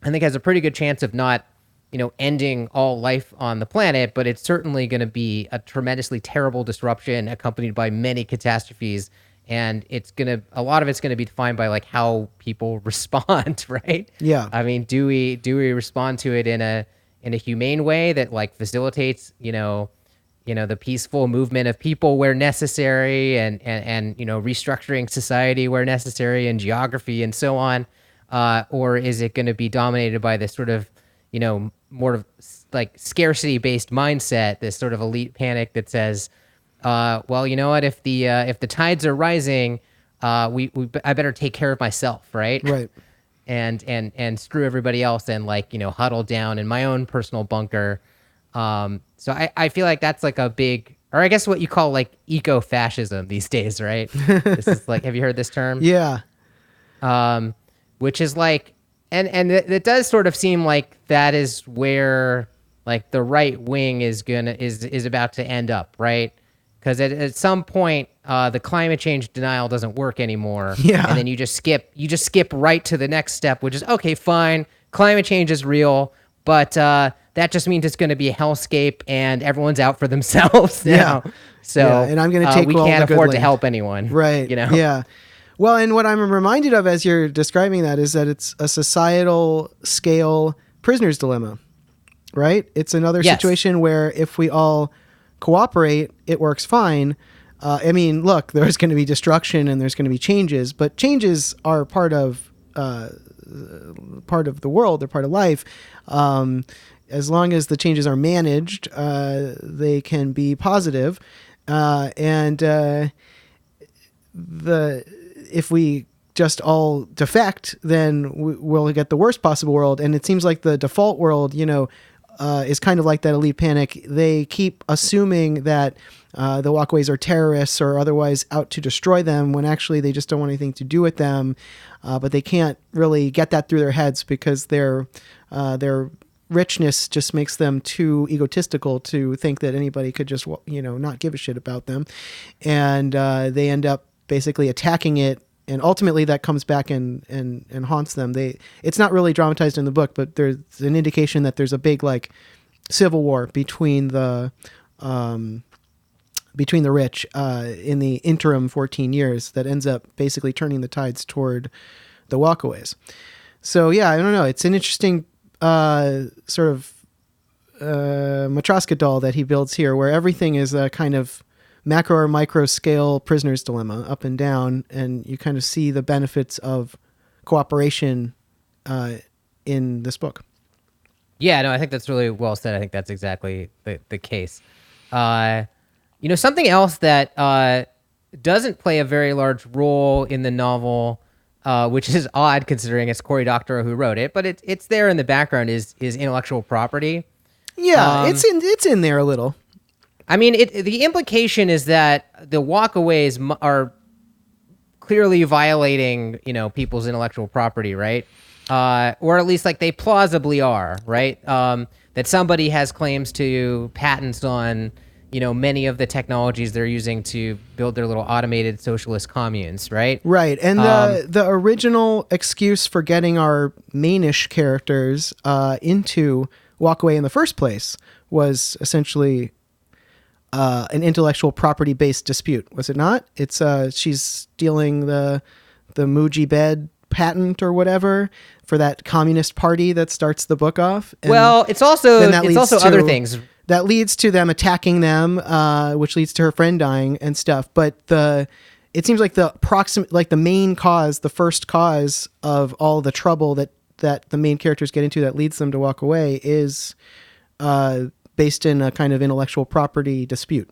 I think, has a pretty good chance of not, ending all life on the planet, but it's certainly going to be a tremendously terrible disruption accompanied by many catastrophes. And a lot of it's going to be defined by like how people respond, right? Yeah. I mean, do we respond to it in a humane way that like facilitates, the peaceful movement of people where necessary, and restructuring society where necessary, and geography and so on, or is it going to be dominated by this sort of more of like scarcity based mindset, this sort of elite panic that says, well, you know what, if the tides are rising, I better take care of myself, right? Right. And screw everybody else and like huddle down in my own personal bunker. So I feel like that's like a big, or I guess what you call like eco-fascism these days, right? This is like, have you heard this term? Yeah. Which is like, and it does sort of seem like that is where like the right wing is about to end up, right? Because at some point, the climate change denial doesn't work anymore. Yeah. And then you just skip right to the next step, which is, okay, fine, climate change is real, but that just means it's going to be a hellscape and everyone's out for themselves now. Yeah. So yeah. And I'm going to take we all can't the afford good to land. help anyone. Right. Yeah. Well, and what I'm reminded of as you're describing that is that it's a societal scale prisoner's dilemma, right? It's another situation where if we all cooperate, it works fine. I mean, look, there's going to be destruction and there's going to be changes, but changes are part of the world. They're part of life. As long as the changes are managed, they can be positive. If we just all defect, then we'll get the worst possible world. And it seems like the default world, is kind of like that elite panic. They keep assuming that the walkaways are terrorists or otherwise out to destroy them, when actually they just don't want anything to do with them. But they can't really get that through their heads because their richness just makes them too egotistical to think that anybody could just, not give a shit about them. And they end up basically attacking it. And ultimately that comes back and haunts them. It's not really dramatized in the book, but there's an indication that there's a big like civil war between the rich in the interim 14 years that ends up basically turning the tides toward the walkaways. So yeah, I don't know. It's an interesting sort of Matryoshka doll that he builds here, where everything is a kind of macro or micro scale prisoner's dilemma, up and down, and you kind of see the benefits of cooperation in this book. Yeah, no, I think that's really well said. I think that's exactly the case. Something else that doesn't play a very large role in the novel, which is odd considering it's Cory Doctorow who wrote it, but it's there in the background, is intellectual property. Yeah, it's in there a little. I mean, the implication is that the walkaways are clearly violating, people's intellectual property, right? Or at least like they plausibly are, right? That somebody has claims to patents on, many of the technologies they're using to build their little automated socialist communes, right? Right. And the original excuse for getting our mainish characters into Walkaway in the first place was essentially an intellectual property-based dispute, was it not? It's she's stealing the Muji bed patent or whatever for that communist party that starts the book off. And well, it's also other things. That leads to them attacking them, which leads to her friend dying and stuff. But it seems like the main cause, the first cause of all the trouble that the main characters get into that leads them to walk away is based in a kind of intellectual property dispute.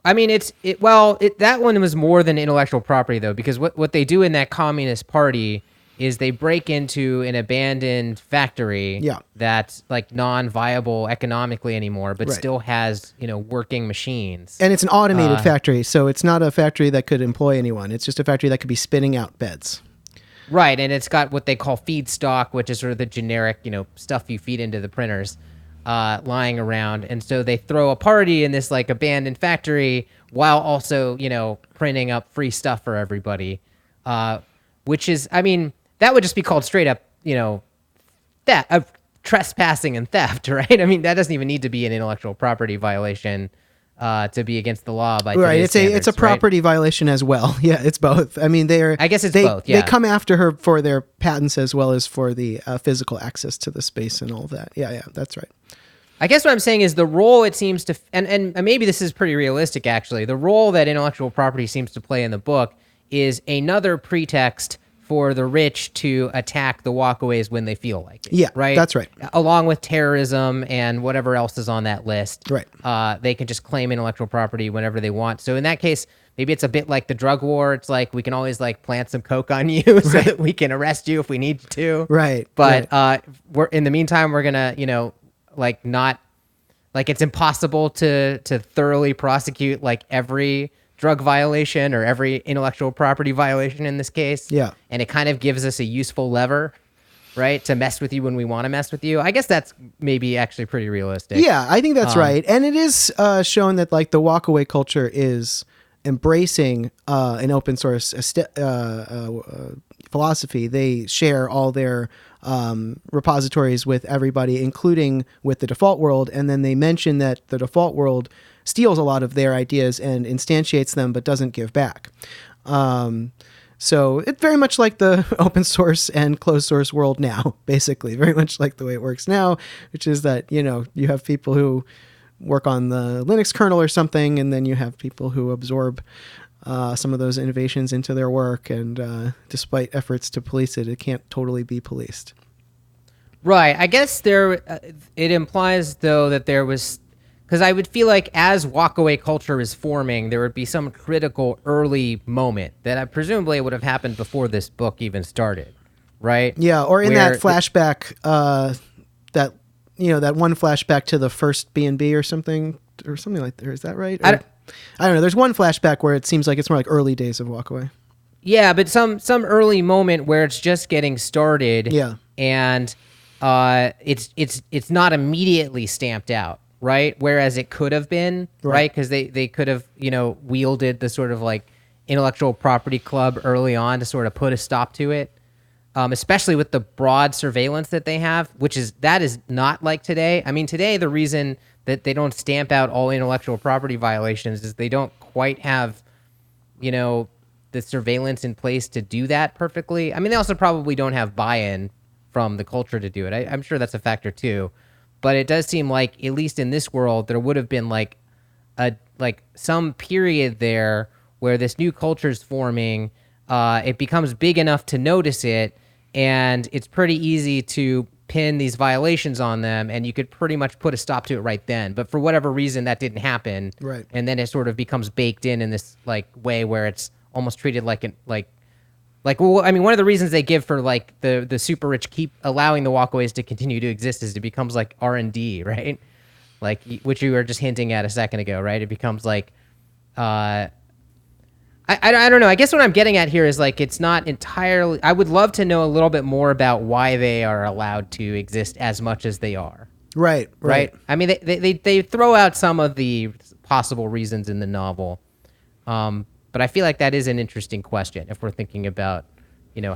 I mean, that one was more than intellectual property though, because what they do in that communist party is they break into an abandoned factory that's like non-viable economically anymore, but still has, working machines. And it's an automated factory, so it's not a factory that could employ anyone. It's just a factory that could be spinning out beds. Right, and it's got what they call feedstock, which is sort of the generic, stuff you feed into the printers, lying around. And so they throw a party in this like abandoned factory while also, printing up free stuff for everybody, which is, I mean, that would just be called straight up, trespassing and theft, right? I mean, that doesn't even need to be an intellectual property violation to be against the law by today's standards, it's a property violation as well. Yeah, it's both. I mean, I guess it's both. Yeah, they come after her for their patents as well as for the physical access to the space and all that. Yeah, that's right. I guess what I'm saying is the role it seems to, and maybe this is pretty realistic actually, the role that intellectual property seems to play in the book is another pretext for the rich to attack the walkaways when they feel like it. Yeah, right. That's right. Along with terrorism and whatever else is on that list. Right. They can just claim intellectual property whenever they want. So in that case, maybe it's a bit like the drug war. It's like we can always like plant some coke on you so that we can arrest you if we need to. Right. But we're in the meantime we're gonna it's impossible to thoroughly prosecute like every drug violation or every intellectual property violation in this case. Yeah. And it kind of gives us a useful lever, right, to mess with you when we want to mess with you. I guess that's maybe actually pretty realistic. Yeah, I think that's right. And it is shown that like the walkaway culture is embracing an open source philosophy. They share all their repositories with everybody, including with the default world. And then they mention that the default world steals a lot of their ideas and instantiates them, but doesn't give back. So it's very much like the open source and closed source world now, basically, very much like the way it works now, which is that, you have people who work on the Linux kernel or something, and then you have people who absorb some of those innovations into their work. And despite efforts to police it, it can't totally be policed. Right. I guess it implies, though, that there was... Because I would feel like as walkaway culture is forming, there would be some critical early moment that presumably would have happened before this book even started, right? Yeah, or in that flashback, that one flashback to the first B&B or something like that. Is that right? I don't know. There's one flashback where it seems like it's more like early days of Walkaway. Yeah, but some early moment where it's just getting started. Yeah, and it's not immediately stamped out. Right, whereas it could have been, right, because they could have wielded the sort of like intellectual property club early on to sort of put a stop to it, especially with the broad surveillance that they have, that is not like today. I mean, today the reason that they don't stamp out all intellectual property violations is they don't quite have, the surveillance in place to do that perfectly. I mean, they also probably don't have buy-in from the culture to do it. I'm sure that's a factor too. But it does seem like, at least in this world, there would have been like some period there where this new culture is forming. It becomes big enough to notice it, and it's pretty easy to pin these violations on them, and you could pretty much put a stop to it right then. But for whatever reason, that didn't happen. Right. And then it sort of becomes baked in this like way where it's almost treated one of the reasons they give for like the super rich keep allowing the walkaways to continue to exist is it becomes like R&D, right? like which you were just hinting at a second ago, right? It becomes like, I don't know. I guess what I'm getting at here is like it's not entirely. I would love to know a little bit more about why they are allowed to exist as much as they are. Right. I mean, they throw out some of the possible reasons in the novel, but I feel like that is an interesting question if we're thinking about,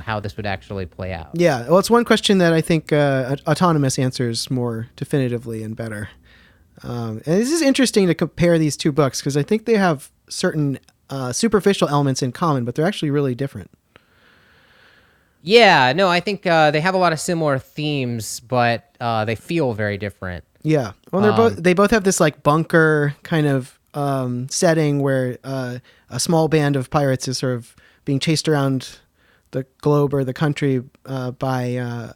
how this would actually play out. Yeah. Well, it's one question that I think Autonomous answers more definitively and better. And this is interesting to compare these two books because I think they have certain superficial elements in common, but they're actually really different. Yeah, no, I think they have a lot of similar themes, but they feel very different. Yeah, well, they both have this like bunker kind of setting where a small band of pirates is sort of being chased around the globe or the country by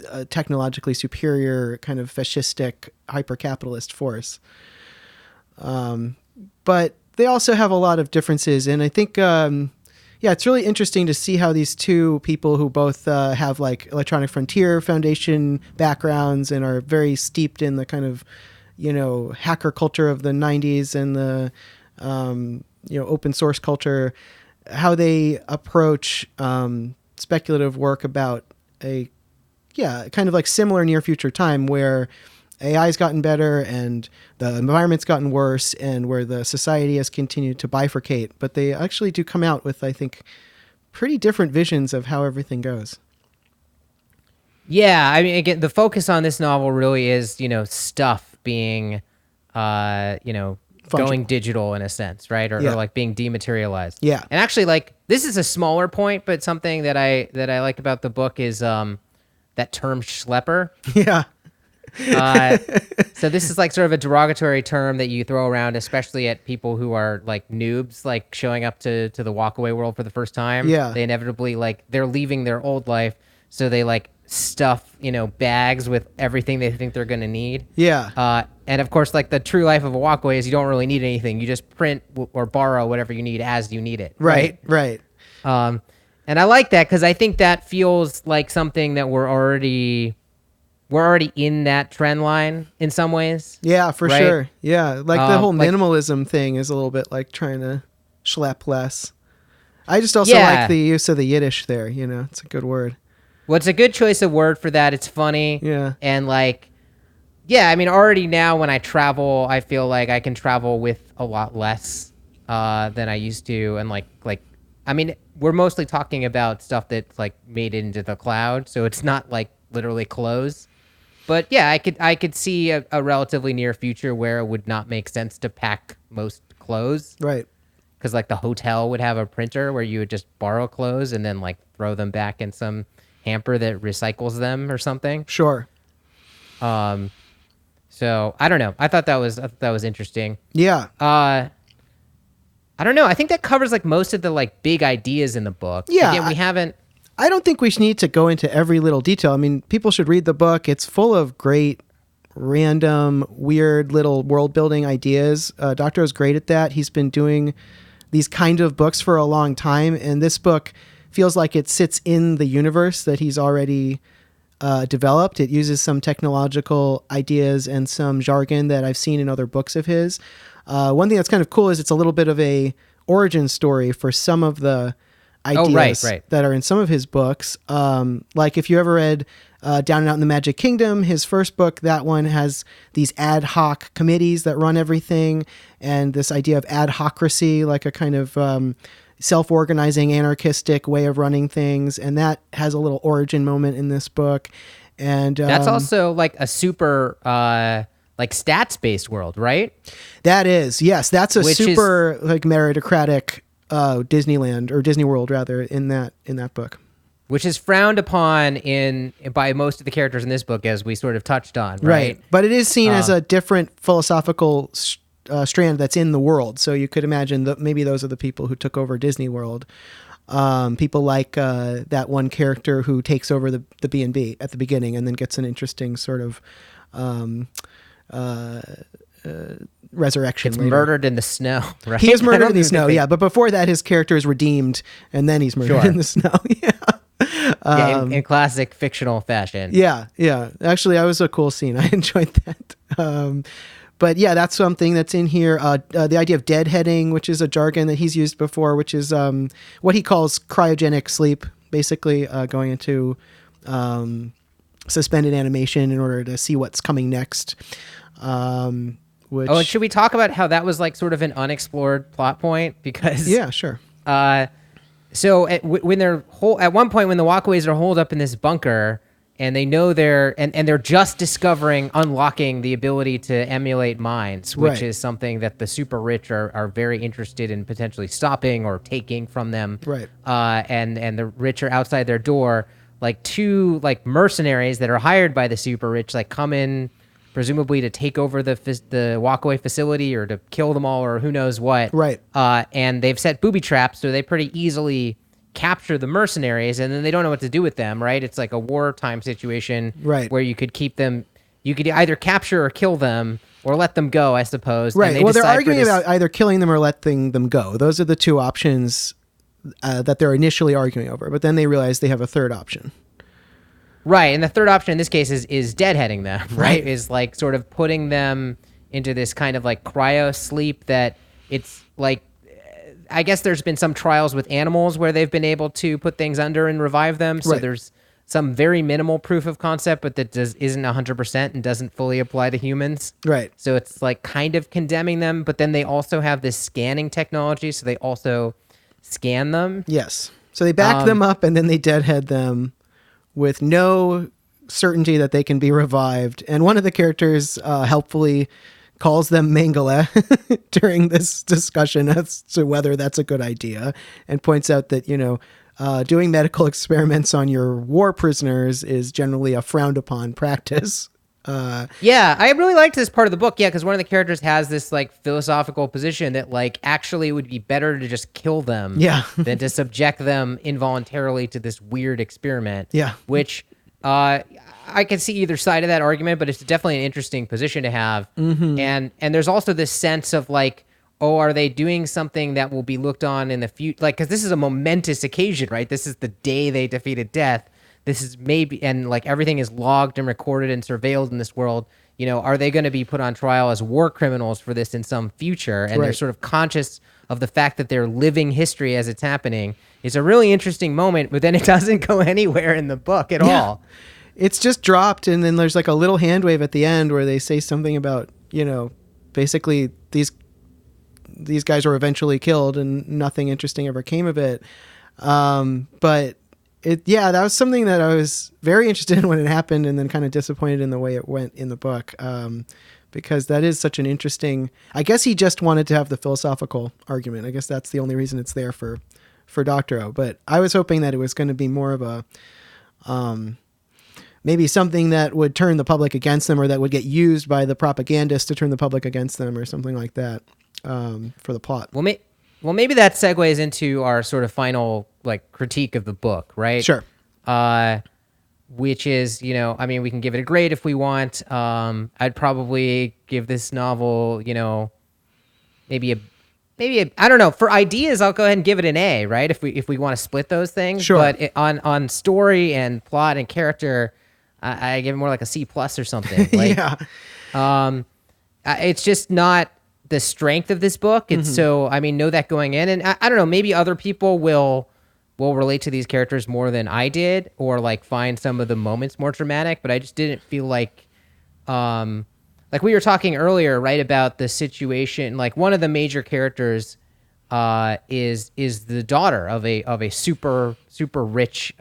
a technologically superior kind of fascistic hyper-capitalist force. But they also have a lot of differences, and I think it's really interesting to see how these two people who both have like Electronic Frontier Foundation backgrounds and are very steeped in the kind of, hacker culture of the 90s and the, open source culture, how they approach speculative work about a kind of like similar near future time where AI's gotten better and the environment's gotten worse and where the society has continued to bifurcate. But they actually do come out with, I think, pretty different visions of how everything goes. Yeah, I mean, again, the focus on this novel really is, stuff being, going digital in a sense, right? Or like being dematerialized. Yeah. And actually, like, this is a smaller point, but something that I like about the book is that term schlepper. Yeah. So this is like sort of a derogatory term that you throw around, especially at people who are like noobs, like showing up to the WALKAWay world for the first time. Yeah. They inevitably they're leaving their old life. So they like stuff, bags with everything they think they're going to need. Yeah. And of course, like the true life of a WALKAWay is you don't really need anything. You just print or borrow whatever you need as you need it. Right. And I like that because I think that feels like something that we're already in that trend line in some ways. Yeah, for sure. Yeah, like the whole like, minimalism thing is a little bit like trying to schlep less. I just also like the use of the Yiddish there. It's a good word. Well, it's a good choice of word for that. It's funny. Yeah. And I mean, already now when I travel, I feel like I can travel with a lot less than I used to. And I mean, we're mostly talking about stuff that's like made it into the cloud. So it's not like literally clothes. But yeah, I could see a relatively near future where it would not make sense to pack most clothes. Right. Because like the hotel would have a printer where you would just borrow clothes and then like throw them back in some hamper that recycles them or something. Sure. So I don't know. I thought that was interesting. Yeah. I don't know. I think that covers like most of the like big ideas in the book. Yeah. Again, we haven't. I don't think we need to go into every little detail. I mean, people should read the book. It's full of great, random, weird little world building ideas. Doctorow's great at that. He's been doing these kind of books for a long time, and this book feels like it sits in the universe that he's already developed. It uses some technological ideas and some jargon that I've seen in other books of his. One thing that's kind of cool is it's a little bit of a origin story for some of the ideas that are in some of his books. Like if you ever read Down and Out in the Magic Kingdom, his first book, that one has these ad hoc committees that run everything, and this idea of adhocracy, like a kind of self-organizing anarchistic way of running things, and that has a little origin moment in this book. And that's also like a super like stats-based world, right? That is, yes, that's a super like meritocratic Disneyland or Disney World rather in that book, which is frowned upon by most of the characters in this book, as we sort of touched on, right? But it is seen as a different philosophical strand that's in the world. So you could imagine that maybe those are the people who took over Disney World. People like that one character who takes over the B&B at the beginning and then gets an interesting sort of resurrection. Gets murdered in the snow, right? He is murdered in the snow, yeah. But before that, his character is redeemed, and then he's murdered in the snow. Yeah. In classic fictional fashion. Yeah. Actually, that was a cool scene. I enjoyed that. But yeah, that's something that's in here. The idea of deadheading, which is a jargon that he's used before, which is what he calls cryogenic sleep, basically going into suspended animation in order to see what's coming next. And should we talk about how that was like sort of an unexplored plot point? Because yeah, sure. So at one point when the Walkaways are holed up in this bunker, and they know they're just discovering unlocking the ability to emulate minds, which is something that the super rich are very interested in potentially stopping or taking from them. Right. And the rich are outside their door. Like two like mercenaries that are hired by the super rich like come in presumably to take over the Walkaway facility or to kill them all or who knows what. Right. And they've set booby traps so they pretty easily capture the mercenaries, and then they don't know what to do with them, right? It's like a wartime situation, right, where you could keep them, you could either capture or kill them or let them go, I suppose. Right. Well, they're arguing about either killing them or letting them go. Those are the two options that they're initially arguing over, but then they realize they have a third option. Right, and the third option in this case is deadheading them, right? Is like sort of putting them into this kind of like cryo sleep that it's like, I guess there's been some trials with animals where they've been able to put things under and revive them. So there's some very minimal proof of concept, but that isn't 100% and doesn't fully apply to humans. Right. So it's like kind of condemning them, but then they also have this scanning technology, so they also scan them. Yes. So they back them up and then they deadhead them with no certainty that they can be revived. And one of the characters helpfully calls them Mangala during this discussion as to whether that's a good idea, and points out that, doing medical experiments on your war prisoners is generally a frowned upon practice. Yeah, I really liked this part of the book. Yeah, because one of the characters has this like philosophical position that like actually it would be better to just kill them than to subject them involuntarily to this weird experiment. Yeah. Which I can see either side of that argument, but it's definitely an interesting position to have. Mm-hmm. And there's also this sense of like, oh, are they doing something that will be looked on in the future? Like, because this is a momentous occasion, right? This is the day they defeated death. This is maybe, and like everything is logged and recorded and surveilled in this world. Are they going to be put on trial as war criminals for this in some future? And they're sort of conscious of the fact that they're living history as it's happening. It's a really interesting moment, but then it doesn't go anywhere in the book at all. It's just dropped, and then there's like a little hand wave at the end where they say something about, basically these guys were eventually killed and nothing interesting ever came of it. But that was something that I was very interested in when it happened, and then kind of disappointed in the way it went in the book. Because that is such an interesting, I guess he just wanted to have the philosophical argument. I guess that's the only reason it's there for Doctorow. But I was hoping that it was going to be more of a, maybe something that would turn the public against them, or that would get used by the propagandists to turn the public against them, or something like that, for the plot. Well, maybe that segues into our sort of final like critique of the book, right? Sure. Which is, we can give it a grade if we want. I'd probably give this novel, maybe I don't know. For ideas, I'll go ahead and give it an A, right? If we want to split those things. Sure. But on story and plot and character, I give it more like a C+ or something. Like, it's just not the strength of this book. It's so, know that going in, and I don't know, maybe other people will relate to these characters more than I did, or like find some of the moments more dramatic, but I just didn't feel like we were talking earlier, right, about the situation, like one of the major characters is the daughter of a super rich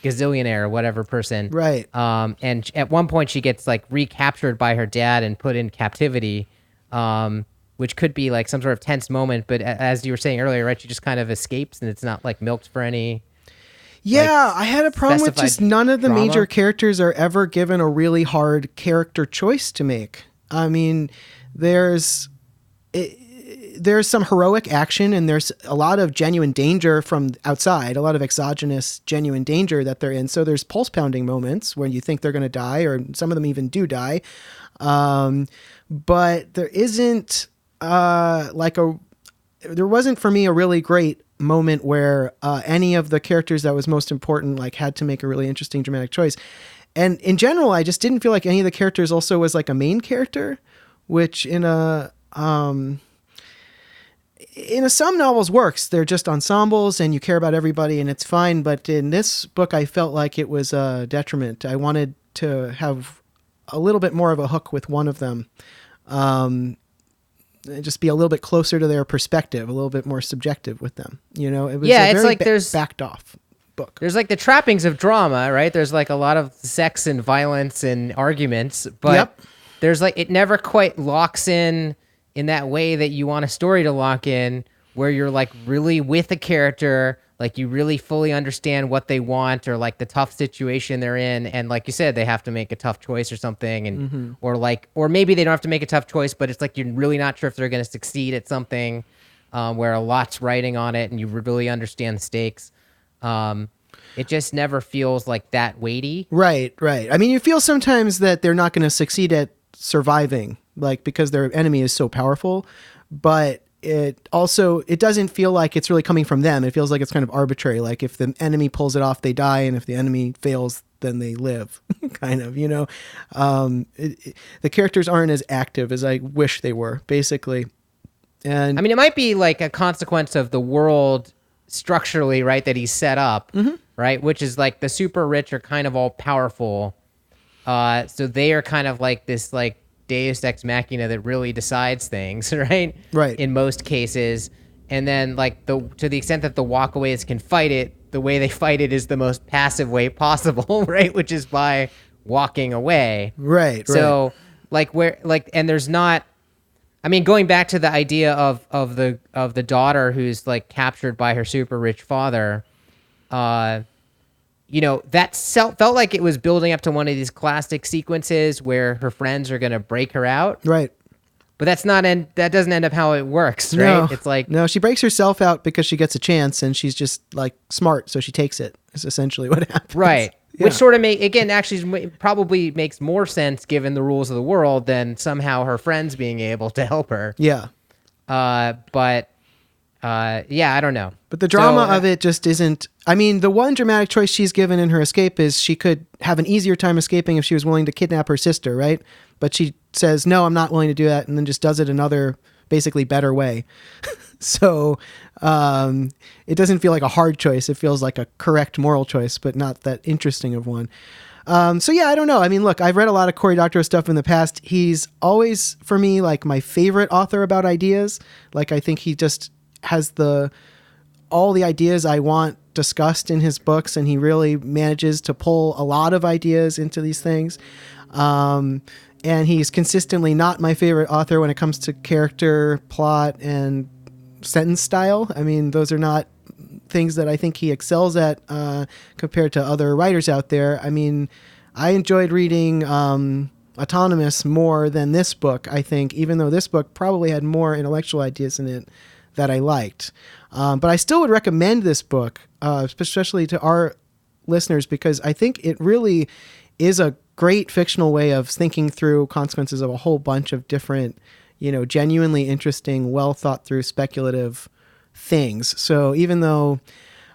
gazillionaire or whatever person. Right. And at one point she gets like recaptured by her dad and put in captivity, which could be like some sort of tense moment. But as you were saying earlier, right, she just kind of escapes and it's not like milked for any. Yeah, I had a problem with just none of the major characters are ever given a really hard character choice to make. I mean, there's some heroic action, and there's a lot of genuine danger from outside, a lot of exogenous genuine danger that they're in. So there's pulse pounding moments when you think they're going to die, or some of them even do die. But there isn't there wasn't for me a really great moment where any of the characters that was most important like had to make a really interesting dramatic choice. And in general, I just didn't feel like any of the characters also was like a main character, which in some novels works. They're just ensembles and you care about everybody and it's fine. But in this book, I felt like it was a detriment. I wanted to have a little bit more of a hook with one of them. Just be a little bit closer to their perspective, a little bit more subjective with them. It was it's like there's backed off book. There's like the trappings of drama, right? There's like a lot of sex and violence and arguments, but there's like, it never quite locks in that way that you want a story to lock in, where you're like really with a character, like you really fully understand what they want or like the tough situation they're in. And like you said, they have to make a tough choice or something. And, or maybe they don't have to make a tough choice, but it's like, you're really not sure if they're going to succeed at something, where a lot's riding on it and you really understand the stakes. It just never feels like that weighty. Right. I mean, you feel sometimes that they're not going to succeed at surviving, like because their enemy is so powerful, but it doesn't feel like it's really coming from them. It feels like it's kind of arbitrary. Like if the enemy pulls it off, they die. And if the enemy fails, then they live kind of, the characters aren't as active as I wish they were, basically. And I mean, it might be like a consequence of the world structurally, right, that he's set up, right, which is like the super rich are kind of all powerful, so they are kind of like this like deus ex machina that really decides things, right in most cases. And then like to the extent that the walkaways can fight it, the way they fight it is the most passive way possible, right, which is by walking away, so like where like, and there's not, I mean, going back to the idea of the daughter who's like captured by her super rich father, that felt like it was building up to one of these classic sequences where her friends are going to break her out. Right. But that doesn't end up how it works, right? No, it's like, no, she breaks herself out because she gets a chance and she's just like smart. So she takes it. Is essentially what happens. Right. Yeah. Which sort of probably makes more sense given the rules of the world than somehow her friends being able to help her. Yeah. I don't know. But the drama of it just isn't. I mean, the one dramatic choice she's given in her escape is she could have an easier time escaping if she was willing to kidnap her sister, right? But she says, no, I'm not willing to do that, and then just does it another basically better way. So it doesn't feel like a hard choice. It feels like a correct moral choice, but not that interesting of one. I don't know. I mean, look, I've read a lot of Cory Doctorow stuff in the past. He's always, for me, like my favorite author about ideas. Like, I think he just has all the ideas I want discussed in his books, and he really manages to pull a lot of ideas into these things. And he's consistently not my favorite author when it comes to character, plot, and sentence style. I mean, those are not things that I think he excels at compared to other writers out there. I mean, I enjoyed reading Autonomous more than this book, I think, even though this book probably had more intellectual ideas in it that I liked. But I still would recommend this book, especially to our listeners, because I think it really is a great fictional way of thinking through consequences of a whole bunch of different, genuinely interesting, well thought through speculative things. So even though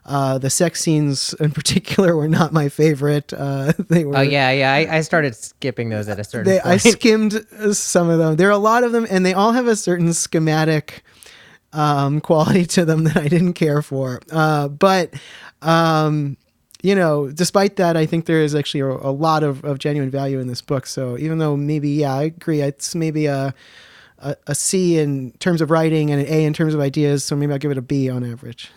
the sex scenes in particular were not my favorite, they were. Oh yeah. I started skipping those at a certain point. I skimmed some of them. There are a lot of them, and they all have a certain schematic quality to them that I didn't care for. Despite that, I think there is actually a lot of genuine value in this book. So even though maybe, I agree, it's maybe a C in terms of writing and an A in terms of ideas. So maybe I'll give it a B on average.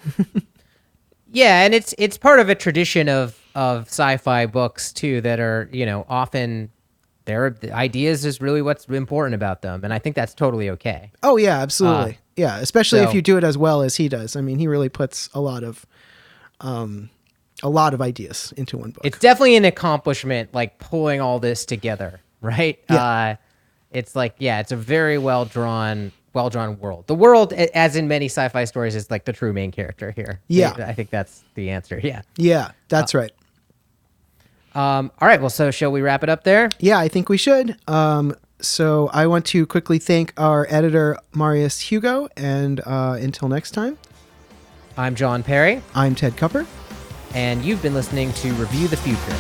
Yeah. And it's part of a tradition of sci-fi books too, that are, often the ideas is really what's important about them. And I think that's totally okay. Oh yeah, absolutely. Yeah. Especially if you do it as well as he does. I mean, he really puts a lot of ideas into one book. It's definitely an accomplishment, like pulling all this together, right? Yeah. It's like, it's a very well drawn world. The world, as in many sci-fi stories, is like the true main character here. Yeah. I think that's the answer. Yeah. Yeah, that's right. All right. Well, so shall we wrap it up there? Yeah, I think we should. So I want to quickly thank our editor, Marius Hugo. And until next time. I'm John Perry. I'm Ted Cupper. And you've been listening to Review the Future.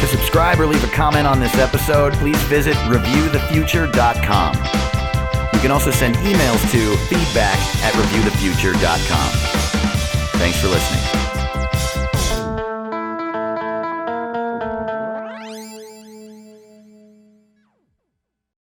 To subscribe or leave a comment on this episode, please visit reviewthefuture.com. You can also send emails to feedback@reviewthefuture.com. Thanks for listening.